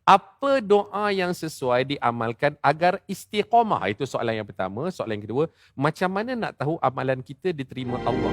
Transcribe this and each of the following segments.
Apa doa yang sesuai diamalkan agar istiqamah? Itu soalan yang pertama. Soalan yang kedua, macam mana nak tahu amalan kita diterima Allah?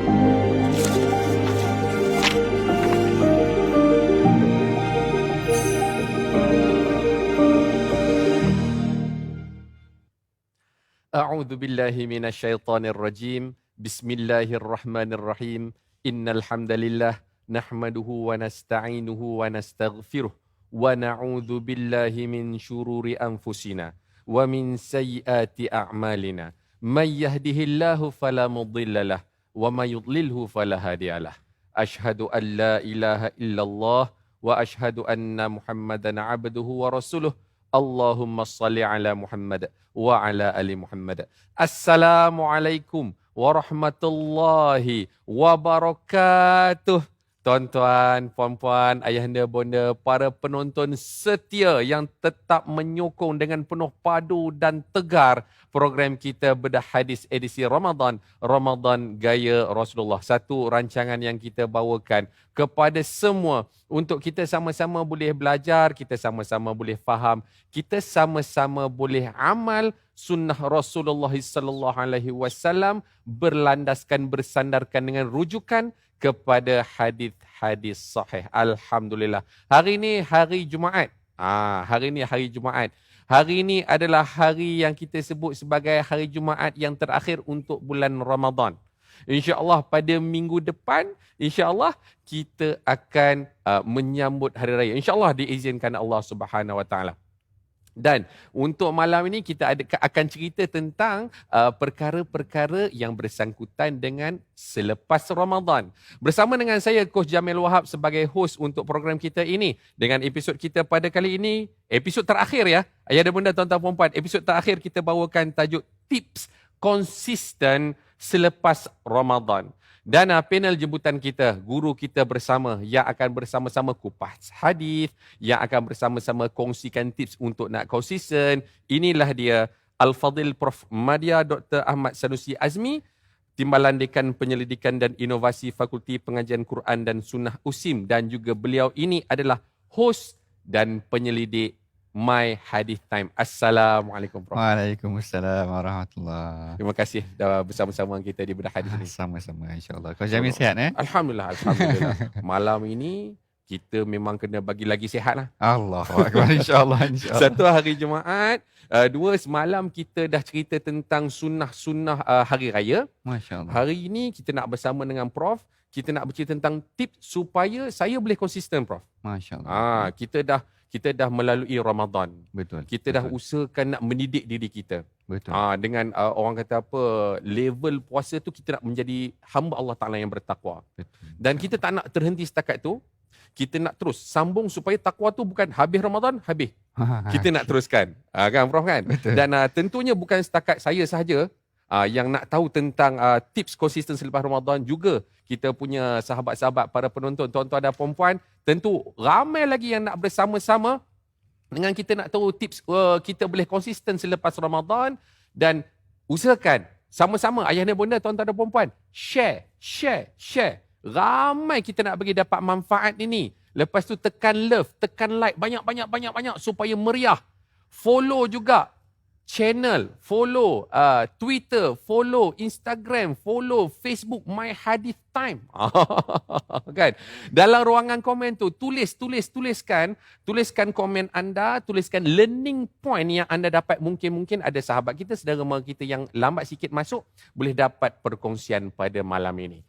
A'udzu billahi minasyaitonir rajim. Bismillahirrahmanirrahim. Innal hamdalillah nahmaduhu wa nasta'inuhu wa nastaghfiruh wa na'udzu billahi min syururi anfusina wa min sayyiati a'malina. May yahdihillahu fala mudhillalah wa may yudlilhu fala hadiyalah. Asyhadu an la ilaha illallah wa asyhadu anna Muhammadan 'abduhu wa rasuluh. Allahumma salli ala Muhammad wa ala ali Muhammad. Assalamualaikum warahmatullahi wabarakatuh. Tuan-tuan, puan-puan, ayahanda, bonda, para penonton setia yang tetap menyokong dengan penuh padu dan tegar program kita Bedah Hadis edisi Ramadan, Ramadan Gaya Rasulullah. Satu rancangan yang kita bawakan kepada semua untuk kita sama-sama boleh belajar, kita sama-sama boleh faham, kita sama-sama boleh amal sunnah Rasulullah sallallahu alaihi wasallam berlandaskan, bersandarkan dengan rujukan kepada hadis-hadis sahih. Alhamdulillah. Hari ini hari Jumaat. Hari ini hari Jumaat. Hari ini adalah hari yang kita sebut sebagai hari Jumaat yang terakhir untuk bulan Ramadan. InsyaAllah pada minggu depan, insyaAllah kita akan menyambut hari raya. InsyaAllah diizinkan Allah Subhanahu Wa Taala. Dan untuk malam ini kita akan cerita tentang perkara-perkara yang bersangkutan dengan selepas Ramadan. Bersama dengan saya Coach Jamil Wahab sebagai host untuk program kita ini. Dengan episod kita pada kali ini, episod terakhir ya. Ayah dan bunda, tuan-tuan dan puan-puan, episod terakhir kita bawakan tajuk tips konsisten selepas Ramadan. Dan panel jemputan kita, guru kita bersama yang akan bersama-sama kupas hadis, yang akan bersama-sama kongsikan tips untuk nak konsisten. Inilah dia Al-Fadhil Prof. Madya Dr. Ahmad Sanusi Azmi, Timbalan Dekan Penyelidikan dan Inovasi Fakulti Pengajian Quran dan Sunnah USIM, dan juga beliau ini adalah host dan penyelidik My Hadith Time. Assalamualaikum Prof. Waalaikumsalam warahmatullahi. Terima kasih dah bersama-sama kita di Bedah Hadis ini. Sama-sama insya-Allah. Kau Jamil sihat Alhamdulillah, alhamdulillah. Malam ini kita memang kena bagi lagi sihat lah. Allahu akbar, insya-Allah. Satu hari Jumaat, dua semalam kita dah cerita tentang sunnah-sunnah hari raya. Masya-Allah. Hari ini kita nak bersama dengan Prof, kita nak bercerita tentang tips supaya saya boleh konsisten, Prof. Masya-Allah. Kita dah melalui Ramadan. Betul. Kita dah usahakan nak mendidik diri kita. Betul. Dengan orang kata apa, level puasa tu kita nak menjadi hamba Allah Ta'ala yang bertakwa. Betul. Dan kita tak nak terhenti setakat tu. Kita nak terus sambung supaya takwa tu bukan habis Ramadan, habis. Kita nak teruskan. Kan Prof kan? Betul. Dan tentunya bukan setakat saya sahaja yang nak tahu tentang tips konsisten selepas Ramadan. Juga kita punya sahabat-sahabat, para penonton, tuan-tuan dan puan-puan, tentu ramai lagi yang nak bersama-sama dengan kita nak tahu tips kita boleh konsisten selepas Ramadan. Dan usahakan sama-sama ayah dan bunda, tuan-tuan dan puan-puan, share. Ramai kita nak bagi dapat manfaat ini. Lepas tu tekan love, tekan like banyak supaya meriah. Follow juga channel, follow Twitter, follow Instagram, follow Facebook My Hadith Time. Kan? Dalam ruangan komen tu tuliskan komen anda, tuliskan learning point yang anda dapat. Mungkin ada sahabat kita, saudara mara kita yang lambat sikit masuk, boleh dapat perkongsian pada malam ini.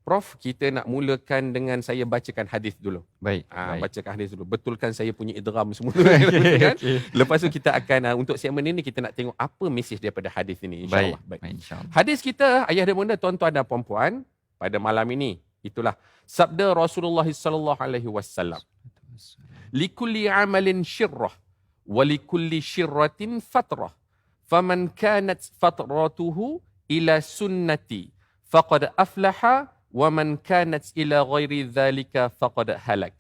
Prof, kita nak mulakan dengan saya bacakan hadis dulu. Baik. Bacakan hadis dulu. Betulkan saya punya idgham semua. Kan? Lepas tu kita akan, untuk segmen ini kita nak tengok apa mesej daripada hadis ini. InsyaAllah. Baik. InsyaAllah. Hadis kita, ayah dan bunda, tuan-tuan dan puan-puan, pada malam ini, itulah sabda Rasulullah sallallahu alaihi wasallam. Likulli amalin syirrah wa likulli syirratin fatrah. Faman kanat fatratuhu ila sunnati faqad aflaha wa man kanat ila ghairi dhalika faqad halak.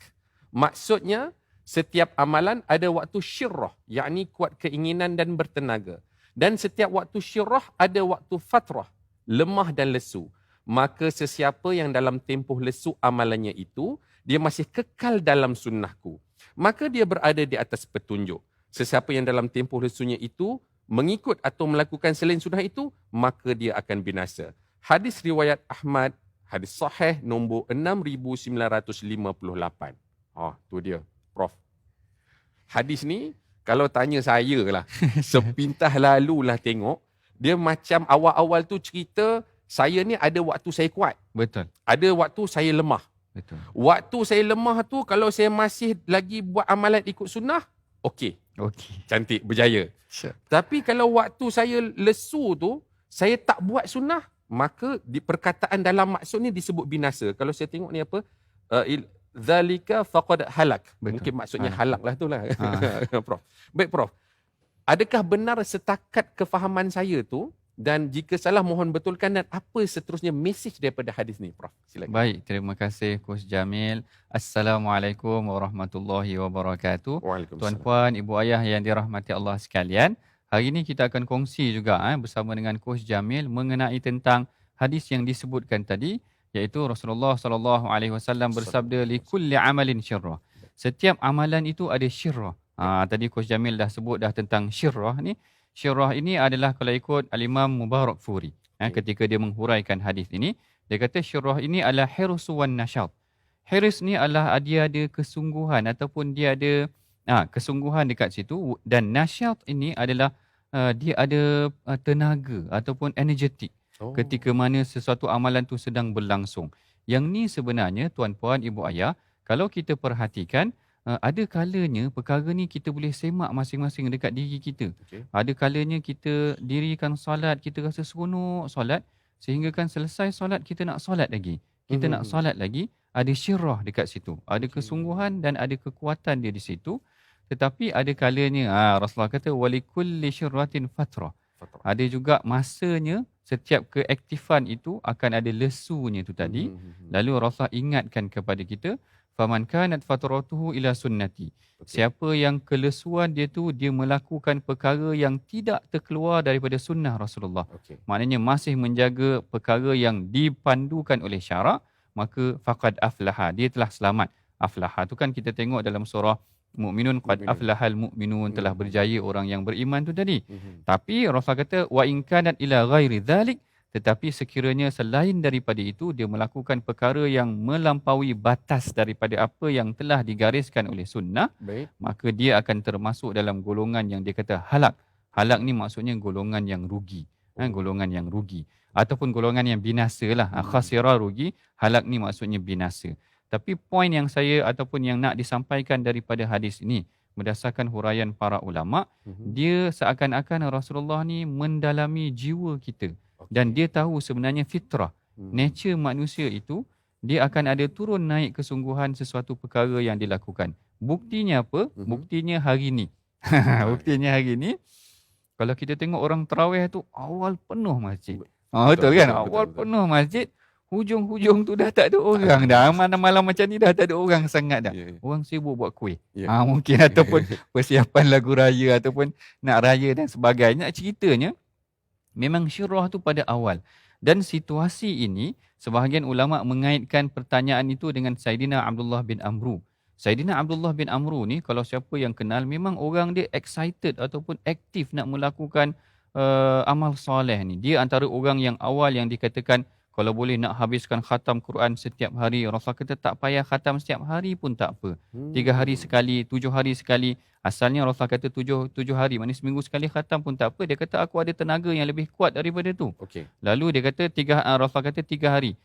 Maksudnya, setiap amalan ada waktu syirrah, yakni kuat keinginan dan bertenaga. Dan setiap waktu syirrah ada waktu fatrah, lemah dan lesu. Maka sesiapa yang dalam tempoh lesu amalannya itu, dia masih kekal dalam sunnahku. maka dia berada di atas petunjuk. Sesiapa yang dalam tempoh lesunya itu mengikut atau melakukan selain sunnah itu, maka dia akan binasa. Hadis riwayat Ahmad, hadis sahih nombor 6958. Tu dia, Prof. Hadis ni, kalau tanya saya lah, sepintas lalulah tengok, dia macam awal-awal tu cerita, saya ni ada waktu saya kuat. Betul. Ada waktu saya lemah. Betul. Waktu saya lemah tu, kalau saya masih lagi buat amalan ikut sunnah, okey. Cantik, berjaya. Sure. Tapi kalau waktu saya lesu tu, saya tak buat sunnah, maka perkataan dalam maksud ni disebut binasa. Kalau saya tengok ni apa? Zalika faqad halak. Betul. Mungkin maksudnya halak lah tu lah. Prof. Baik Prof. Adakah benar setakat kefahaman saya tu, dan jika salah mohon betulkan, dan apa seterusnya mesej daripada hadis ni, Prof? Silakan. Baik, terima kasih Coach Jamil. Assalamualaikum warahmatullahi wabarakatuh. Waalaikumsalam. Tuan-puan, ibu ayah yang dirahmati Allah sekalian, hari ini kita akan kongsi juga bersama dengan Coach Jamil mengenai tentang hadis yang disebutkan tadi, iaitu Rasulullah SAW bersabda, likulli amalin syirrah. Setiap amalan itu ada syirrah. Tadi Coach Jamil dah sebut dah tentang syirrah ni. Syirrah ini adalah kalau ikut Al-Imam Mubarakfuri, ketika dia menghuraikan hadis ini, dia kata syirrah ini adalah hirsu wan nasyat. Hirs ni adalah dia ada kesungguhan ataupun dia ada kesungguhan dekat situ, dan nasyat ini adalah dia ada tenaga ataupun energetik ketika mana sesuatu amalan tu sedang berlangsung. Yang ni sebenarnya tuan-puan, ibu ayah, kalau kita perhatikan, ada kalanya perkara ni kita boleh semak masing-masing dekat diri kita. Ada kalanya kita dirikan solat, kita rasa seronok solat, sehingga kan selesai solat kita nak solat lagi. Kita nak solat lagi, ada syirrah dekat situ. Ada kesungguhan dan ada kekuatan dia di situ. Tetapi ada kalanya, Rasulullah kata, walikulli syirratin fatrah. Ada juga masanya, setiap keaktifan itu akan ada lesunya tu tadi. Lalu Rasulullah ingatkan kepada kita, faman kanat fatratuhu ila sunnati. Siapa yang kelesuan dia tu, dia melakukan perkara yang tidak terkeluar daripada sunnah Rasulullah. Maknanya masih menjaga perkara yang dipandukan oleh syarak, maka faqad aflaha, dia telah selamat. Aflaha tu kan kita tengok dalam surah Mu'minun, qad aflahal mu'minun, telah berjaya orang yang beriman tu tadi. Tapi Rasulullah kata, wa in kanat ila ghairi dhalik, tetapi sekiranya selain daripada itu, dia melakukan perkara yang melampaui batas daripada apa yang telah digariskan oleh sunnah, maka dia akan termasuk dalam golongan yang dia kata halak. Halak ni maksudnya golongan yang rugi. Golongan yang rugi. Ataupun golongan yang binasa lah. Khasirah rugi, halak ni maksudnya binasa. Tapi poin yang saya ataupun yang nak disampaikan daripada hadis ini, berdasarkan huraian para ulama, dia seakan-akan Rasulullah ni mendalami jiwa kita. Dan dia tahu sebenarnya fitrah, nature manusia itu, dia akan ada turun naik kesungguhan sesuatu perkara yang dilakukan. Buktinya apa? Buktinya hari ni. Buktinya hari ni, kalau kita tengok orang tarawih tu, awal penuh masjid. Betul kan? Awal penuh masjid, hujung-hujung tu dah tak ada orang dah. Malam-malam macam ni dah tak ada orang sangat dah. Orang sibuk buat kuih. Mungkin ataupun persiapan lagu raya ataupun nak raya dan sebagainya. Ceritanya, memang syirrah tu pada awal. Dan situasi ini, sebahagian ulama mengaitkan pertanyaan itu dengan Saidina Abdullah bin Amru. Saidina Abdullah bin Amru ni, kalau siapa yang kenal, memang orang dia excited ataupun aktif nak melakukan amal soleh ni. Dia antara orang yang awal yang dikatakan, kalau boleh nak habiskan khatam Quran setiap hari. Rasulullah kata tak payah khatam setiap hari pun tak apa. 3 hari sekali, 7 hari sekali. Asalnya Rasulullah kata 7 hari, maknanya seminggu sekali khatam pun tak apa. Dia kata aku ada tenaga yang lebih kuat daripada tu. Lalu dia kata Rasulullah kata 3 hari.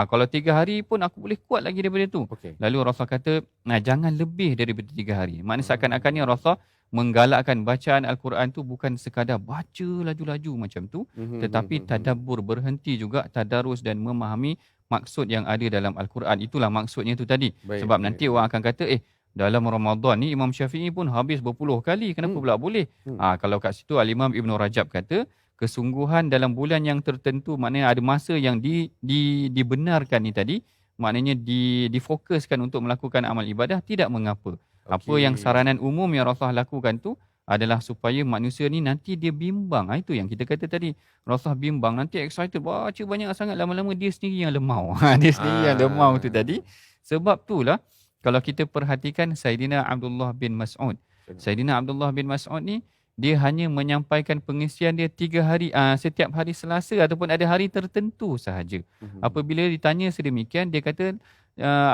Kalau 3 hari pun aku boleh kuat lagi daripada tu. Lalu Rasulullah kata jangan lebih daripada 3 hari. Maknanya seakan-akannya Rasulullah menggalakkan bacaan Al-Quran tu bukan sekadar baca laju-laju macam tu, tetapi tadabbur, berhenti juga tadarus dan memahami maksud yang ada dalam Al-Quran. Itulah maksudnya tu tadi. Sebab nanti orang akan kata, dalam Ramadan ni Imam Syafi'i pun habis berpuluh kali, kenapa pula boleh? Kalau kat situ Al-Imam Ibn Rajab kata, kesungguhan dalam bulan yang tertentu, maknanya ada masa yang dibenarkan ni tadi, maknanya difokuskan untuk melakukan amal ibadah, tidak mengapa. Apa yang saranan umum yang Rasulullah lakukan tu adalah supaya manusia ni nanti dia bimbang. Itu yang kita kata tadi. Rasulullah bimbang, nanti excited, baca banyak sangat, lama-lama dia sendiri yang lemau. Dia sendiri yang lemau tu tadi. Sebab itulah kalau kita perhatikan Saidina Abdullah bin Mas'ud. Saidina Abdullah bin Mas'ud ni dia hanya menyampaikan pengisian dia 3 hari setiap hari Selasa ataupun ada hari tertentu sahaja. Apabila ditanya sedemikian, dia kata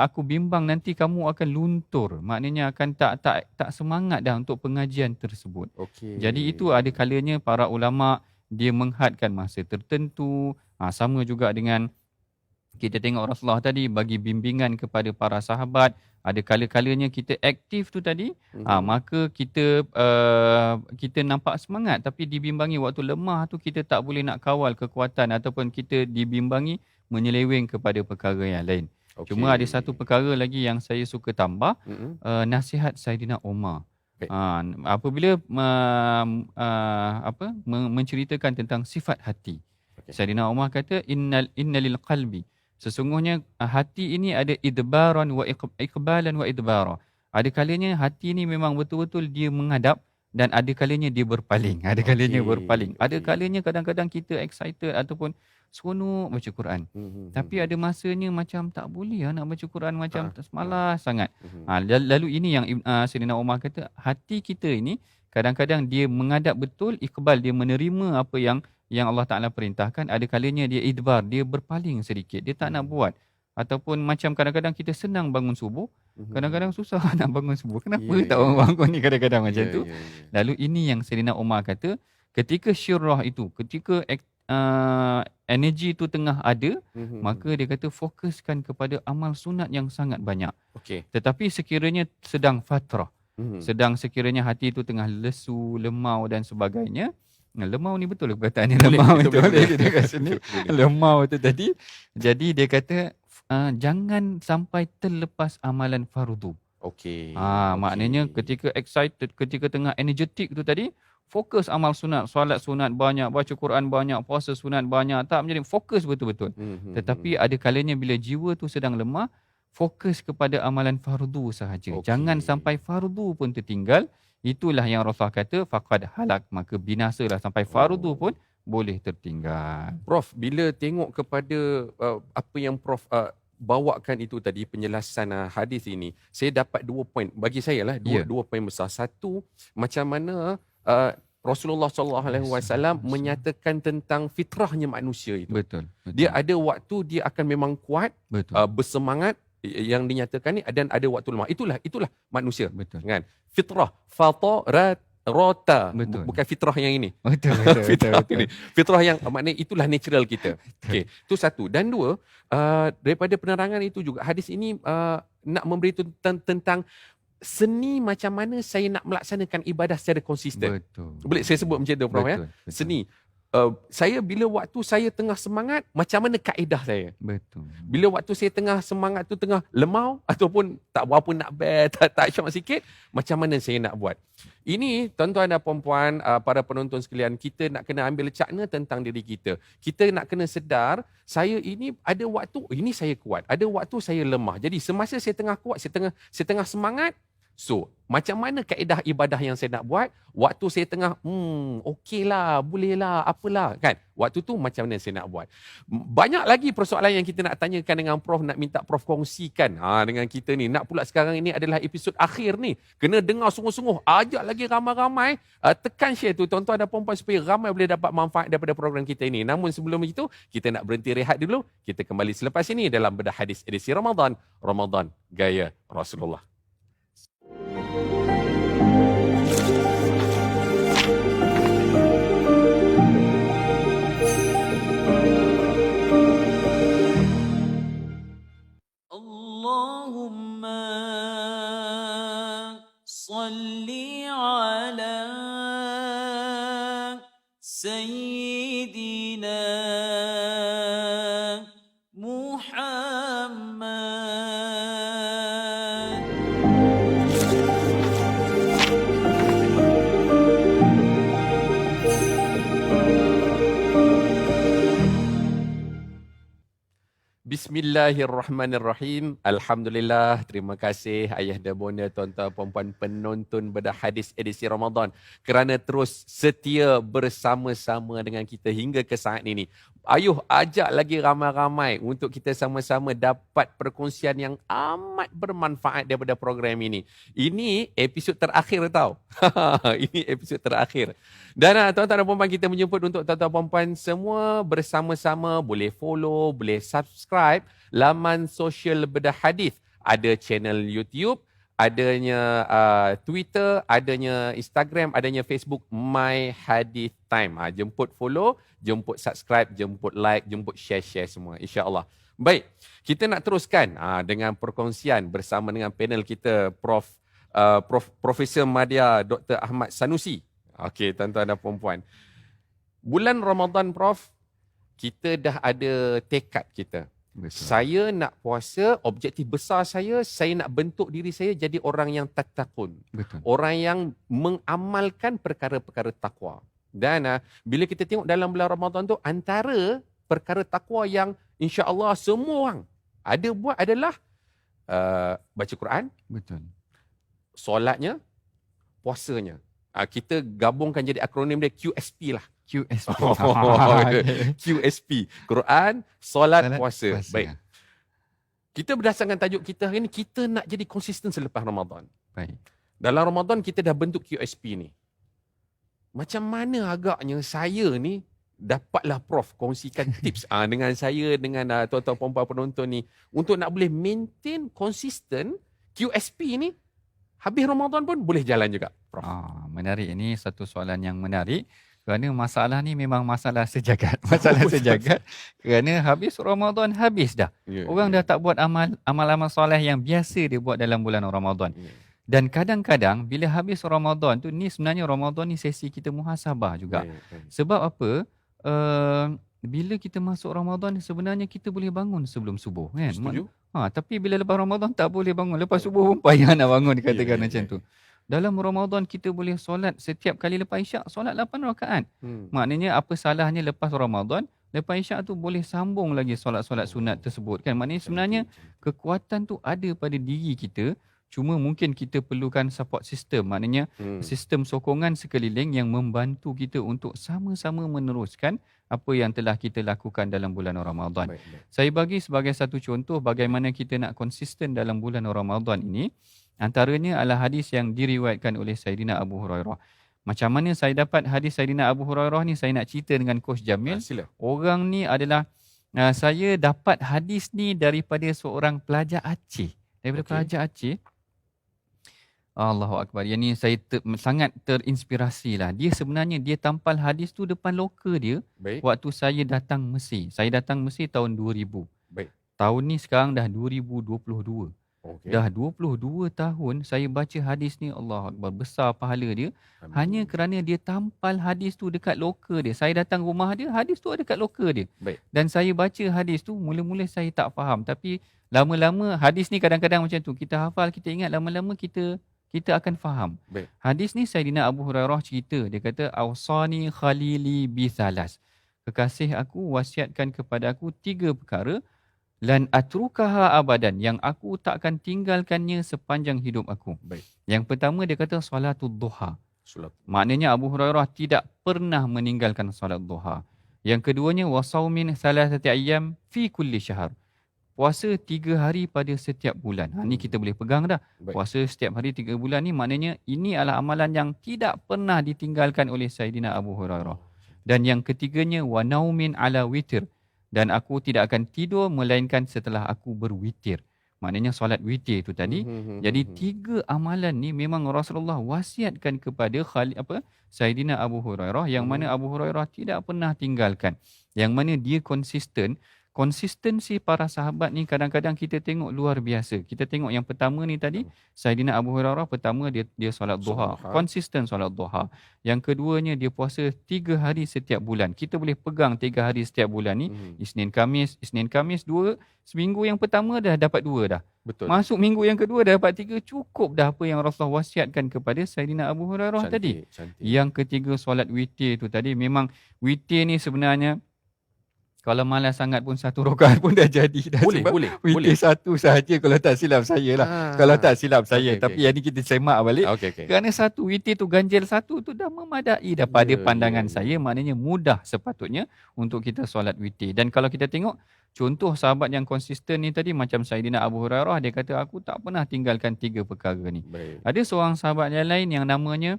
aku bimbang nanti kamu akan luntur. Maknanya akan tak semangat dah untuk pengajian tersebut. Jadi itu ada kalanya para ulama dia menghadkan masa tertentu. Sama juga dengan kita tengok Rasulullah tadi bagi bimbingan kepada para sahabat. Ada kala-kalanya kita aktif tu tadi, maka kita nampak semangat, tapi dibimbangi waktu lemah tu kita tak boleh nak kawal kekuatan ataupun kita dibimbangi menyeleweng kepada perkara yang lain. Cuma ada satu perkara lagi yang saya suka tambah, nasihat Saidina Umar. Apabila menceritakan tentang sifat hati. Saidina Umar kata innalil qalbi, sesungguhnya hati ini ada idbaran wa iqbalan wa idbara. Ada kalanya hati ni memang betul-betul dia menghadap dan ada kalanya dia berpaling. Ada kalanya berpaling. Ada kalanya kadang-kadang kita excited ataupun seronok baca Quran. Tapi ada masanya macam tak boleh nak baca Quran, macam malas sangat. Lalu ini yang Saidina Umar kata, hati kita ini kadang-kadang dia menghadap betul, iqbal, dia menerima apa yang Allah Ta'ala perintahkan. Ada kalanya dia idbar, dia berpaling sedikit, dia tak nak buat. Ataupun macam kadang-kadang kita senang bangun subuh, kadang-kadang susah nak bangun subuh. Kenapa tak orang bangun ni kadang-kadang macam tu? Lalu ini yang Saidina Umar kata, ketika syirah itu, ketika energi itu tengah ada, maka dia kata fokuskan kepada amal sunat yang sangat banyak. Tetapi sekiranya sedang fatrah, sedang sekiranya hati itu tengah lesu, lemau dan sebagainya. Lemau ni betul lah perkataannya, lemau itu boleh kita kat sini. Lemau itu tadi. Jadi dia kata jangan sampai terlepas amalan fardu. Maknanya ketika excited, ketika tengah energetik tu tadi, fokus amal sunat, solat sunat banyak, baca Quran banyak, puasa sunat banyak, tak menjadi fokus betul-betul. Tetapi ada kalanya bila jiwa tu sedang lemah, fokus kepada amalan fardu sahaja. Jangan sampai fardu pun tertinggal. Itulah yang Rasulullah kata faqad halak, maka binasalah sampai fardu pun boleh tertinggal. Prof, bila tengok kepada apa yang Prof bawakan itu tadi, penjelasan hadis ini, saya dapat 2 poin. Bagi saya lah dua poin besar. Satu, macam mana Rasulullah SAW menyatakan tentang fitrahnya manusia itu. Betul. Dia ada waktu dia akan memang kuat, bersemangat, yang dinyatakan ni, dan ada waktu lemah. Itulah manusia. Betul. Kan? Fitrah, rota. Bukan fitrah yang ini. Betul. Fitrah yang maknanya itulah natural kita. Okey, itu satu. Dan dua, daripada penerangan itu juga hadis ini nak memberitahu tentang seni macam mana saya nak melaksanakan ibadah secara konsisten. Boleh saya sebut macam tu, Prof? Betul. Seni. Saya bila waktu saya tengah semangat, macam mana kaedah saya? Bila waktu saya tengah semangat tu tengah lemau ataupun tak berapa nak tak syok sikit, macam mana saya nak buat? Ini tuan-tuan dan puan-puan, para penonton sekalian, kita nak kena ambil cakna tentang diri kita. Kita nak kena sedar, saya ini ada waktu ini saya kuat, ada waktu saya lemah. Jadi semasa saya tengah kuat, saya tengah semangat, so, macam mana kaedah ibadah yang saya nak buat? Waktu saya tengah, okeylah, bolehlah, apalah, kan? Waktu tu macam mana saya nak buat? Banyak lagi persoalan yang kita nak tanyakan dengan Prof, nak minta Prof kongsikan dengan kita ni. Nak pula sekarang ini adalah episod akhir ni. Kena dengar sungguh-sungguh. Ajak lagi ramai-ramai. Tekan share tu, tuan-tuan dan puan-puan, supaya ramai boleh dapat manfaat daripada program kita ini. Namun sebelum itu, kita nak berhenti rehat dulu. Kita kembali selepas ini dalam Bedah Hadis edisi Ramadan. Ramadan Gaya Rasulullah. Allahumma salli ala Sayyidina Muhammad. Bismillahirrahmanirrahim. Alhamdulillah. Terima kasih ayah dan bonda, tuan-tuan puan-puan penonton Bedah Hadis edisi Ramadan kerana terus setia bersama-sama dengan kita hingga ke saat ini. Ayuh ajak lagi ramai-ramai untuk kita sama-sama dapat perkongsian yang amat bermanfaat daripada program ini. Ini episod terakhir tau. Ini episod terakhir. Dan tuan-tuan dan puan-puan, kita menjemput untuk tuan-tuan puan-puan semua bersama-sama boleh follow, boleh subscribe laman sosial Bedah Hadis. Ada channel YouTube, adanya Twitter, adanya Instagram, adanya Facebook, My Hadith Time. Jemput follow, jemput subscribe, jemput like, jemput share semua, insya-Allah. Baik, kita nak teruskan dengan perkongsian bersama dengan panel kita Profesor Madya Dr. Ahmad Sanusi. Okey, tuan-tuan dan puan-puan. Bulan Ramadan, Prof, kita dah ada tekad kita. Betul. Saya nak puasa, objektif besar saya nak bentuk diri saya jadi orang yang tattaqun. Betul. Orang yang mengamalkan perkara-perkara takwa. Dan bila kita tengok dalam bulan Ramadan tu, antara perkara takwa yang insya-Allah semua orang ada buat adalah baca Quran, Betul. solatnya, puasanya. Kita gabungkan jadi akronim dia QSP lah. QSP. QSP. Quran, solat, Solat, puasa. puasa. Baik. Kita berdasarkan tajuk kita hari ini, kita nak jadi konsisten selepas Ramadan. Baik. Dalam Ramadan kita dah bentuk QSP ni. Macam mana agaknya saya ni dapatlah Prof kongsikan tips dengan saya, dengan tuan-tuan puan-puan penonton ni untuk nak boleh maintain konsisten QSP ni habis Ramadan pun boleh jalan juga, Prof. Menarik. Ini satu soalan yang menarik. Kerana masalah ni memang masalah sejagat. Masalah sejagat. Kerana habis Ramadan, habis dah. Orang dah tak buat amal-amal soleh yang biasa dia buat dalam bulan Ramadan. Dan kadang-kadang bila habis Ramadan tu, ni sebenarnya Ramadan ni sesi kita muhasabah juga. Sebab apa? Bila kita masuk Ramadan, sebenarnya kita boleh bangun sebelum subuh, kan? Setuju. Tapi bila lepas Ramadan tak boleh bangun. Lepas subuh pun payah nak bangun, dikatakan macam tu. Dalam Ramadan kita boleh solat setiap kali lepas Isyak, solat 8 rakaat. Maknanya apa salahnya lepas Ramadan, lepas Isyak tu boleh sambung lagi solat-solat sunat tersebut, kan? Maknanya sebenarnya kekuatan tu ada pada diri kita. Cuma mungkin kita perlukan support system. Maknanya sistem sokongan sekeliling yang membantu kita untuk sama-sama meneruskan apa yang telah kita lakukan dalam bulan Ramadan. Baik. Saya bagi sebagai satu contoh bagaimana kita nak konsisten dalam bulan Ramadan ini. Antaranya adalah hadis yang diriwayatkan oleh Sayyidina Abu Hurairah. Macam mana saya dapat hadis Sayyidina Abu Hurairah ni, saya nak cerita dengan Coach Jamil. Sila. Orang ni adalah, saya dapat hadis ni daripada seorang pelajar Aceh. Daripada pelajar Aceh. Allahu Akbar. Yang ni saya sangat terinspirasi lah. Dia sebenarnya dia tampal hadis tu depan loka dia. Baik. Waktu saya datang Mesir. Saya datang Mesir tahun 2000. Baik. Tahun ni sekarang dah 2022. Okay. Dah 22 tahun saya baca hadis ni. Allahu Akbar. Besar pahala dia. Hanya kerana dia tampal hadis tu dekat loka dia. Saya datang rumah dia, hadis tu ada dekat loka dia. Baik. Dan saya baca hadis tu, mula-mula saya tak faham. Tapi lama-lama hadis ni kadang-kadang macam tu. Kita hafal, kita ingat, lama-lama kita akan faham. Baik. Hadis ni Sayyidina Abu Hurairah cerita. Dia kata, Awsani khalili bithalas. Kekasih aku wasiatkan kepada aku 3 perkara. Lan atrukaha abadan. Yang aku tak akan tinggalkannya sepanjang hidup aku. Baik. Yang pertama dia kata salatul duha. Salat. Maknanya Abu Hurairah tidak pernah meninggalkan salat duha. Yang keduanya wasaumin salasati ayyam fi kulli syahr. Puasa 3 hari pada setiap bulan. Ni kita boleh pegang dah. Baik. Puasa setiap hari 3 bulan ni maknanya ini adalah amalan yang tidak pernah ditinggalkan oleh Sayyidina Abu Hurairah. Dan yang ketiganya wa naumin ala witir. Dan aku tidak akan tidur melainkan setelah aku berwitir. Maknanya solat witir tu tadi. Jadi 3 amalan ni memang Rasulullah wasiatkan kepada Sayyidina Abu Hurairah, yang mana Abu Hurairah tidak pernah tinggalkan. Yang mana dia konsisten. Konsistensi para sahabat ni kadang-kadang kita tengok luar biasa. Kita tengok yang pertama ni tadi, Sayyidina Abu Hurairah pertama dia solat duha. Konsisten solat duha. Yang keduanya dia puasa 3 hari setiap bulan. Kita boleh pegang 3 hari setiap bulan ni. Isnin Khamis 2. Seminggu yang pertama dah dapat 2 dah. Betul. Masuk minggu yang kedua dah dapat 3. Cukup dah apa yang Rasulullah wasiatkan kepada Sayyidina Abu Hurairah tadi. Cantik. Yang ketiga solat witir tu tadi. Memang witir ni sebenarnya Kalau malas sangat pun 1 rakaat pun dah jadi dah. Boleh, Sebab boleh, witir boleh. 1 sahaja kalau tak silap saya lah. Kalau tak silap saya. Okey, Tapi okey, yang ni kita semak balik. okey. Kerana 1 witir tu, ganjil 1 tu dah memadai dah pada Ya, pandangan ya, saya. ya. Maknanya mudah sepatutnya untuk kita solat witir. Dan kalau kita tengok contoh sahabat yang konsisten ni tadi, macam Saidina Abu Hurairah, dia kata aku tak pernah tinggalkan 3 perkara ni. Baik. Ada seorang sahabat yang lain yang namanya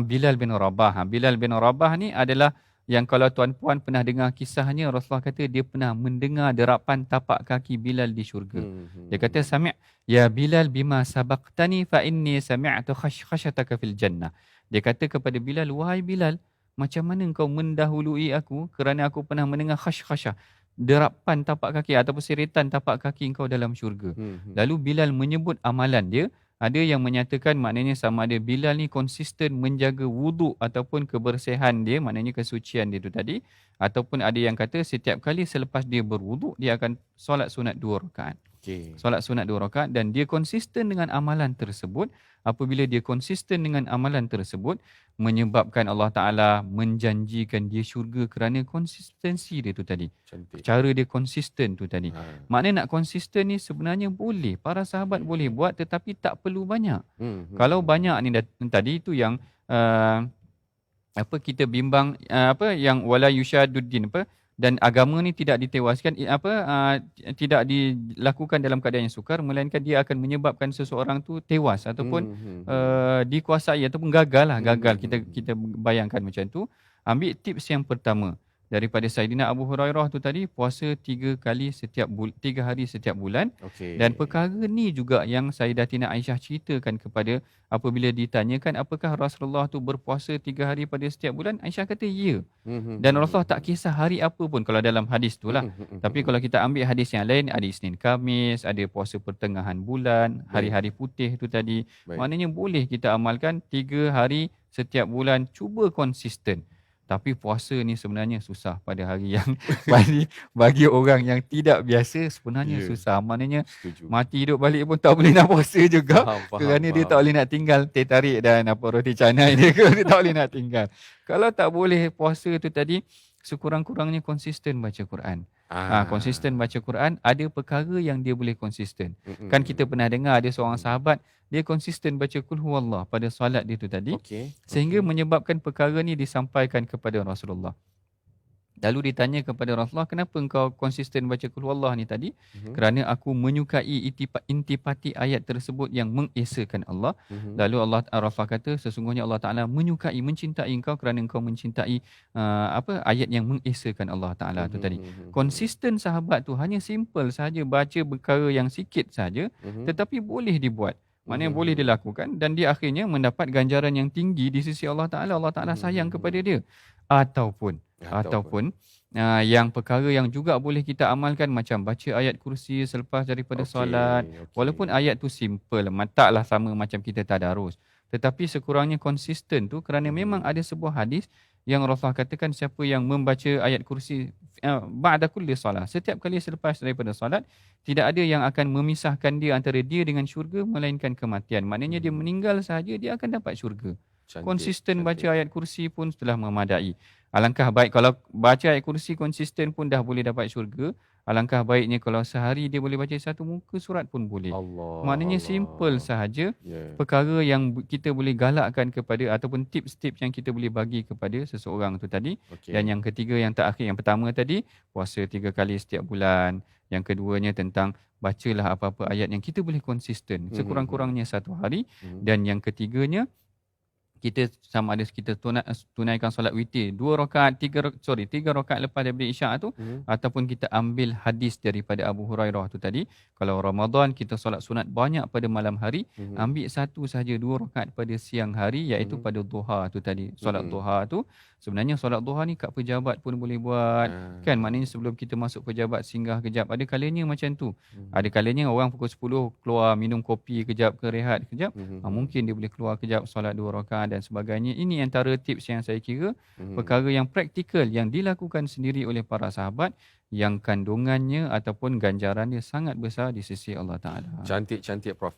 Bilal bin Rabah. Bilal bin Rabah ni adalah yang kalau tuan-puan pernah dengar kisahnya, Rasulullah kata dia pernah mendengar derapan tapak kaki Bilal di syurga. Dia kata, "Sami' ya Bilal bima sabaqtani fa inni sami'tu khashyataka fil jannah." Dia kata kepada Bilal, "Wahai Bilal, macam mana engkau mendahului aku kerana aku pernah mendengar khasyah, derapan tapak kaki ataupun siritan tapak kaki engkau dalam syurga." Lalu Bilal menyebut amalan dia. Ada yang menyatakan maknanya sama ada Bilal ni konsisten menjaga wuduk ataupun kebersihan dia, maknanya kesucian dia tu tadi. Ataupun ada yang kata setiap kali selepas dia berwuduk, dia akan solat sunat 2 rakaat. Okey. Solat sunat 2 rakaat dan dia konsisten dengan amalan tersebut. Apabila dia konsisten dengan amalan tersebut, menyebabkan Allah Ta'ala menjanjikan dia syurga kerana konsistensi dia tu tadi. Cantik. Cara dia konsisten tu tadi. Ha. Maknanya nak konsisten ni sebenarnya boleh. Para sahabat boleh buat tetapi tak perlu banyak. Kalau Kalau banyak ni tadi tu yang kita bimbang yang wala yusyaduddin dan agama ni tidak ditewaskan tidak dilakukan dalam keadaan yang sukar, melainkan dia akan menyebabkan seseorang tu tewas ataupun dikuasai ataupun gagal. Kita bayangkan macam tu. Ambil tips yang pertama daripada Saidina Abu Hurairah tu tadi, puasa 3 hari setiap bulan. Okey. Dan perkara ni juga yang Sayyidatina Aisyah ceritakan kepada apabila ditanyakan apakah Rasulullah tu berpuasa 3 hari pada setiap bulan, Aisyah kata ya. Dan Rasulullah tak kisah hari apa pun kalau dalam hadis tu lah. Tapi kalau kita ambil hadis yang lain, ada Isnin Khamis, ada puasa pertengahan bulan, hari-hari putih tu tadi. Baik. Maknanya boleh kita amalkan 3 hari setiap bulan, cuba konsisten. Tapi puasa ni sebenarnya susah pada hari yang bagi orang yang tidak biasa sebenarnya susah. Maknanya Setuju. mati hidup balik pun tak boleh nak puasa juga. Faham, Kerana dia tak boleh nak tinggal teh tarik dan roti canai dia dia tak boleh nak tinggal. Kalau tak boleh puasa tu tadi, sekurang-kurangnya konsisten baca Quran. Konsisten baca Quran, ada perkara yang dia boleh konsisten. Kan kita pernah dengar ada seorang sahabat, dia konsisten baca Qul Huwallah pada solat dia tu tadi. Sehingga menyebabkan perkara ni disampaikan kepada Rasulullah. Lalu ditanya kepada Rasulullah, kenapa engkau konsisten baca Qul Huwallah ni tadi? Kerana aku menyukai intipati ayat tersebut yang mengesakan Allah. Lalu Rasulullah kata, sesungguhnya Allah Ta'ala menyukai, mencintai engkau kerana engkau mencintai ayat yang mengesakan Allah Ta'ala tu tadi. Konsisten sahabat tu hanya simple sahaja, baca perkara yang sikit sahaja, tetapi boleh dibuat. Maknanya boleh dilakukan dan dia akhirnya mendapat ganjaran yang tinggi di sisi Allah Ta'ala. Allah Ta'ala sayang kepada dia. Ataupun yang perkara yang juga boleh kita amalkan, macam baca ayat kursi selepas daripada solat. Walaupun ayat tu simple, taklah sama macam kita tadarus. Tetapi sekurangnya konsisten tu kerana memang ada sebuah hadis yang Rasulullah katakan siapa yang membaca ayat kursi ba'da kulli solat, setiap kali selepas daripada solat, tidak ada yang akan memisahkan dia antara dia dengan syurga melainkan kematian. Maknanya dia meninggal sahaja dia akan dapat syurga. Konsisten baca ayat kursi pun telah memadai. Alangkah baik kalau baca ayat kursi konsisten pun dah boleh dapat syurga. Alangkah baiknya kalau sehari dia boleh baca 1 muka surat pun boleh. Maknanya simple sahaja. Perkara yang kita boleh galakkan kepada ataupun tips-tips yang kita boleh bagi kepada seseorang tu tadi. Dan yang ketiga, yang terakhir, yang pertama tadi, puasa 3 kali setiap bulan. Yang keduanya tentang bacalah apa-apa ayat yang kita boleh konsisten sekurang-kurangnya 1 hari. Dan yang ketiganya, kita sama ada kita tunaikan solat witir 3 rakaat lepas daripada isyak tu, ataupun kita ambil hadis daripada Abu Hurairah tu tadi. Kalau Ramadan kita solat sunat banyak pada malam hari, ambil 1 sahaja 2 rakaat pada siang hari, iaitu pada duha tu tadi. Solat duha tu sebenarnya solat duha ni kat pejabat pun boleh buat. Kan maknanya sebelum kita masuk pejabat singgah kejap. Ada kalanya macam tu. Ada kalanya orang pukul 10 keluar minum kopi kejap ke rehat kejap. Mungkin dia boleh keluar kejap solat 2 rakaat dan sebagainya. Ini antara tips yang saya kira perkara yang praktikal yang dilakukan sendiri oleh para sahabat, yang kandungannya ataupun ganjarannya sangat besar di sisi Allah Ta'ala. Cantik Prof.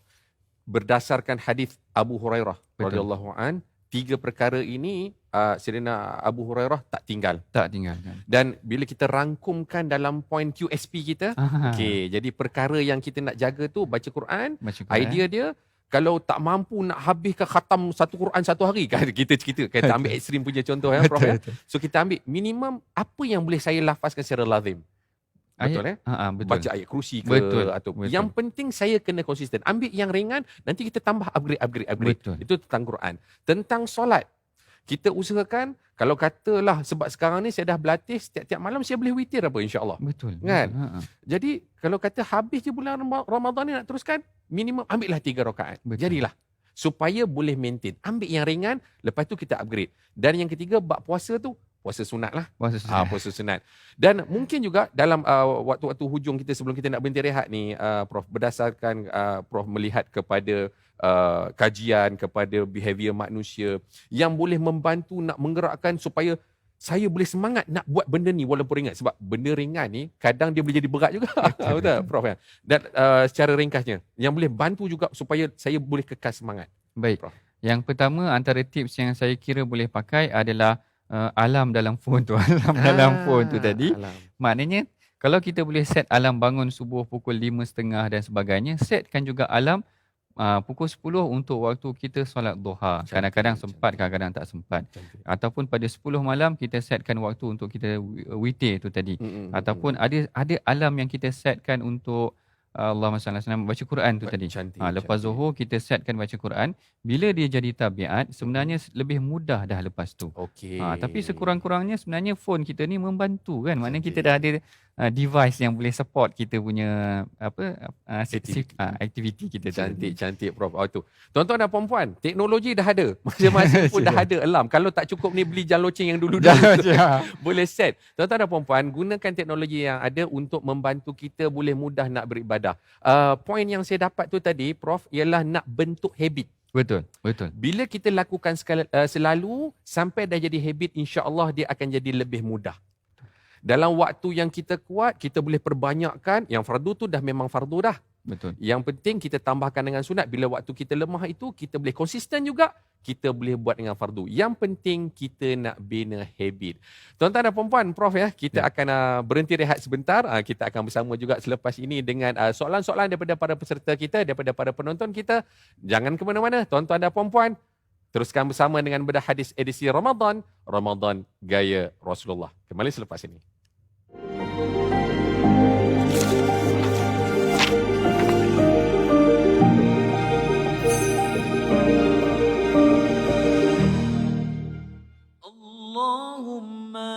Berdasarkan hadis Abu Hurairah radhiyallahu an, tiga perkara ini Sayyidina Abu Hurairah tak tinggal. Tak tinggalkan. Dan bila kita rangkumkan dalam poin QSP kita, okey, jadi perkara yang kita nak jaga tu baca Quran, Baca Quran. idea dia kalau tak mampu nak habiskan khatam satu Quran satu hari kan, kita ambil ekstrim punya contoh ya Prof ya. Betul. So kita ambil minimum apa yang boleh saya lafazkan secara lazim. Betul Betul. Baca ayat kursi ke Betul. atau Betul. yang penting saya kena konsisten. Ambil yang ringan, nanti kita tambah upgrade. Betul. Itu tentang Quran. Tentang solat, kita usahakan kalau katalah sebab sekarang ni saya dah berlatih setiap malam saya boleh witir apa insya-Allah. Betul. Kan? Betul. Jadi kalau kata habis je bulan Ramadan ni nak teruskan, minimum ambillah 3 rakaat. Betul. Jadilah supaya boleh maintain. Ambil yang ringan, lepas tu kita upgrade. Dan yang ketiga bab puasa tu, puasa sunat lah. Puasa sunat. Dan mungkin juga dalam waktu-waktu hujung kita sebelum kita nak berhenti rehat ni, Prof, berdasarkan Prof melihat kepada kajian, kepada behavior manusia yang boleh membantu nak menggerakkan supaya saya boleh semangat nak buat benda ni walaupun ringan. Sebab benda ringan ni kadang dia boleh jadi berat juga. Betul, Prof ya? Dan secara ringkasnya, yang boleh bantu juga supaya saya boleh kekal semangat. Baik. Prof. Yang pertama antara tips yang saya kira boleh pakai adalah alam dalam phone tu. Dalam phone tu tadi. Alam. Maknanya kalau kita boleh set alam bangun subuh pukul 5.30 dan sebagainya, setkan juga alam pukul 10 untuk waktu kita solat duha. Kadang-kadang sempat, kadang-kadang tak sempat. Ataupun pada 10 malam kita setkan waktu untuk kita witir tu tadi. Ataupun ada alam yang kita setkan untuk Allahumma salli alaihi wasallam baca Quran tu tadi. Lepas zuhur kita setkan baca Quran. Bila dia jadi tabiat, sebenarnya lebih mudah dah lepas tu. Okey. Tapi sekurang-kurangnya sebenarnya phone kita ni membantu kan. Maknanya kita dah ada device yang boleh support kita punya aktiviti kita tu. Cantik Prof. Tu. Tuan-tuan dan puan-puan, teknologi dah ada. Masing-masing pun dah ada alarm. Kalau tak cukup ni beli jaloceng yang dulu boleh set. Tuan-tuan dan puan-puan, gunakan teknologi yang ada untuk membantu kita boleh mudah nak beribadah. Poin yang saya dapat tu tadi Prof ialah nak bentuk habit. Betul. Bila kita lakukan selalu sampai dah jadi habit, insya-Allah dia akan jadi lebih mudah. Dalam waktu yang kita kuat, kita boleh perbanyakkan. Yang fardu tu dah memang fardu dah. Betul. Yang penting kita tambahkan dengan sunat. Bila waktu kita lemah itu, kita boleh konsisten juga. Kita boleh buat dengan fardu. Yang penting kita nak bina habit. Tuan-tuan dan puan-puan, Prof ya, kita akan berhenti rehat sebentar. Kita akan bersama juga selepas ini dengan soalan-soalan daripada para peserta kita, daripada para penonton kita. Jangan ke mana-mana, tuan-tuan dan puan-puan. Teruskan bersama dengan bedah hadis edisi Ramadan. Ramadan Gaya Rasulullah. Kembali selepas ini. Allahumma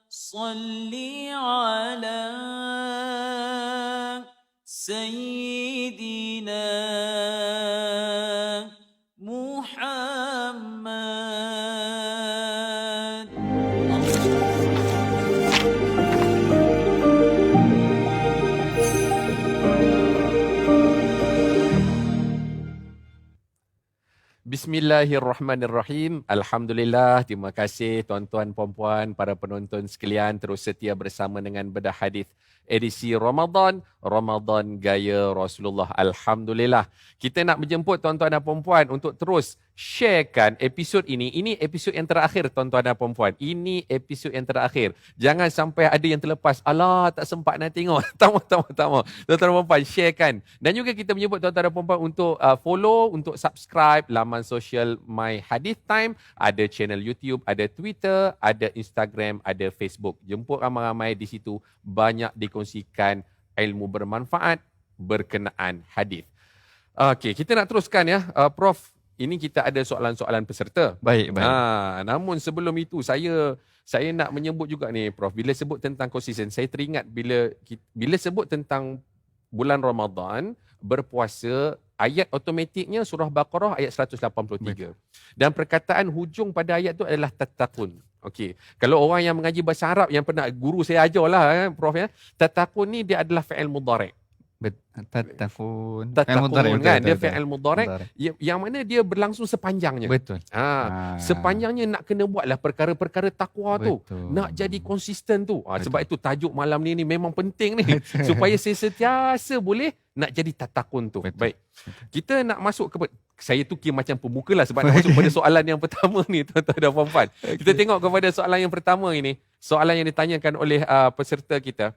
salli ala Sayyidina Muhammad. Bismillahirrahmanirrahim. Alhamdulillah, terima kasih tuan-tuan, puan-puan, para penonton sekalian terus setia bersama dengan bedah hadis edisi Ramadan, Ramadan Gaya Rasulullah. Alhamdulillah. Kita nak menjemput tuan-tuan dan puan-puan untuk terus sharekan episod ini. Ini episod yang terakhir tuan-tuan dan puan-puan. Ini episod yang terakhir. Jangan sampai ada yang terlepas. Alah, tak sempat nak tengok. Tak mau. Tuan-tuan dan puan-puan, sharekan. Dan juga kita menjemput tuan-tuan dan puan-puan untuk follow, untuk subscribe laman sosial My Hadith Time. Ada channel YouTube, ada Twitter, ada Instagram, ada Facebook. Jemput ramai-ramai di situ. Banyak dikongsikan ilmu bermanfaat berkenaan hadis. Okey, kita nak teruskan ya. Prof, ini kita ada soalan-soalan peserta. Baik. Namun sebelum itu saya nak menyebut juga ni Prof, bila sebut tentang konsisten, saya teringat bila sebut tentang bulan Ramadan, berpuasa, ayat automatiknya surah Baqarah ayat 183. Betul. Dan perkataan hujung pada ayat tu adalah tattaqun. Okey. Kalau orang yang mengaji bahasa Arab yang pernah guru saya ajarlah Prof ya, tattaqun ni dia adalah fi'il mudhari'. Tattaqun kan, dia fi'il mudhari' yang mana dia berlangsung sepanjangnya. Betul. Sepanjangnya nak kena buatlah perkara-perkara takwa tu. Nak jadi konsisten tu. Sebab itu tajuk malam ni memang penting ni supaya saya sentiasa boleh nak jadi tattaqun tu. Betul. Baik. Kita nak masuk saya tu kira macam pembuka lah sebab nak masuk pada soalan yang pertama ni tuan-tuan dan puan-puan. Kita tengok kepada soalan yang pertama ini. Soalan yang ditanyakan oleh peserta kita.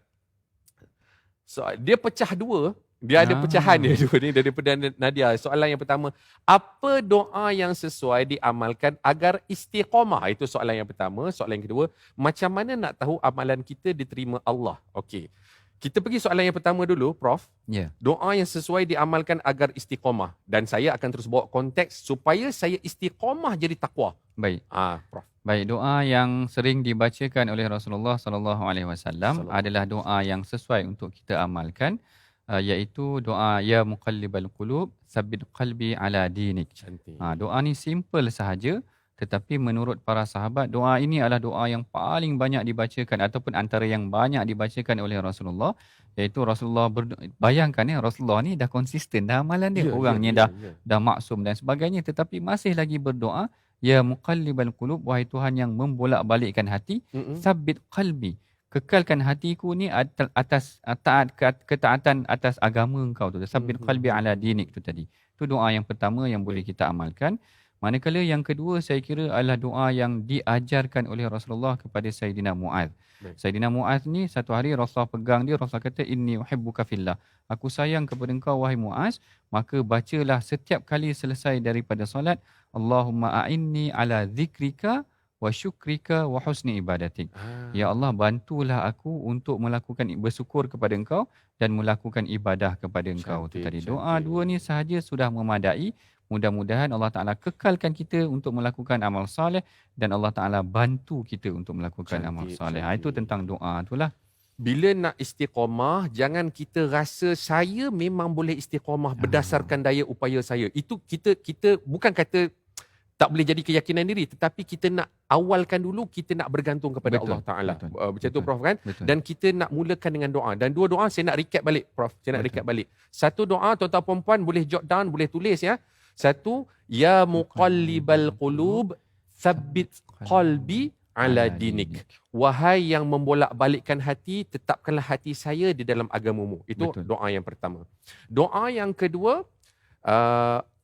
Dia pecah dua. Dia ada pecahan dia dua ni daripada Nadia. Soalan yang pertama, apa doa yang sesuai diamalkan agar istiqamah? Itu soalan yang pertama. Soalan yang kedua, macam mana nak tahu amalan kita diterima Allah? Okey. Kita pergi soalan yang pertama dulu, Prof. Ya. Doa yang sesuai diamalkan agar istiqamah. Dan saya akan terus bawa konteks supaya saya istiqamah jadi takwa. Baik. Prof. Baik, doa yang sering dibacakan oleh Rasulullah sallallahu alaihi wasallam adalah doa yang sesuai untuk kita amalkan, iaitu doa ya muqallibal qulub tsabbit qalbi ala dinik. Cantik. Doa ni simple sahaja, tetapi menurut para sahabat doa ini adalah doa yang paling banyak dibacakan ataupun antara yang banyak dibacakan oleh Rasulullah, iaitu Rasulullah bayangkan Rasulullah ni dah konsisten dah amalan dia, orangnya dah maksum dan sebagainya, tetapi masih lagi berdoa ya muqallibal qulub, wahai Tuhan yang membolak-balikkan hati, sabbit qalbi, kekalkan hatiku ni atas ketaatan atas agama engkau tu, sabbit qalbi ala dinik tu tadi. Itu doa yang pertama yang boleh kita amalkan. Manakala yang kedua saya kira adalah doa yang diajarkan oleh Rasulullah kepada Sayyidina Mu'adz. Sayyidina Mu'adz ni satu hari Rasulullah pegang dia, Rasulullah kata inni uhibbuka fillah. Aku sayang kepada engkau wahai Mu'adz, maka bacalah setiap kali selesai daripada solat, Allahumma a'inni ala zikrika wa syukrika wa husni ibadatik. Ya Allah, bantulah aku untuk melakukan bersyukur kepada engkau dan melakukan ibadah kepada engkau. Itu tadi. Doa dua ni sahaja sudah memadai. Mudah-mudahan Allah Ta'ala kekalkan kita untuk melakukan amal soleh dan Allah Ta'ala bantu kita untuk melakukan amal soleh. Itu tentang doa itulah. Bila nak istiqamah, jangan kita rasa saya memang boleh istiqamah berdasarkan daya upaya saya. Itu kita bukan kata tak boleh jadi keyakinan diri, tetapi kita nak awalkan dulu, kita nak bergantung kepada Allah Ta'ala. Macam tu Prof kan? Betul. Dan kita nak mulakan dengan doa. Dan dua doa saya nak recap balik Prof. Saya nak recap balik. Satu doa tuan-tuan puan-puan boleh jot down, boleh tulis ya. Satu, ya muqallibal qulub tsabbit qalbi ala dinik. Wahai yang membolak-balikkan hati, tetapkanlah hati saya di dalam agamamu. Itu doa yang pertama. Doa yang kedua,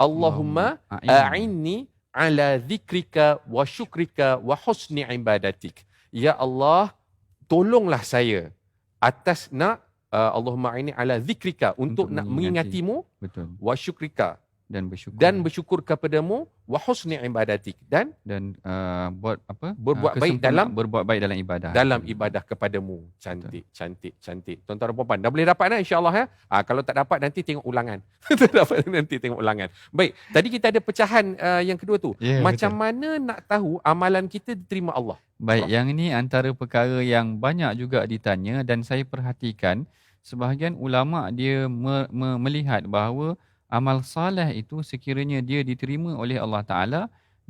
Allahumma a'inni ala zikrika wa syukrika wa husni ibadatik. Ya Allah, tolonglah saya atas Allahumma a'inni ala zikrika, untuk nak mengingatimu, wa syukrika, dan bersyukur kepadamu, wa husni ibadatik, dan berbuat baik dalam ibadah kepadamu. Cantik. Tuan-tuan dan puan-puan, dah boleh dapat insya-Allah ya. Kalau tak dapat nanti tengok ulangan. Baik, tadi kita ada pecahan yang kedua tu. Macam mana nak tahu amalan kita diterima Allah? Baik, yang ini antara perkara yang banyak juga ditanya dan saya perhatikan sebahagian ulama dia melihat bahawa amal saleh itu sekiranya dia diterima oleh Allah Ta'ala,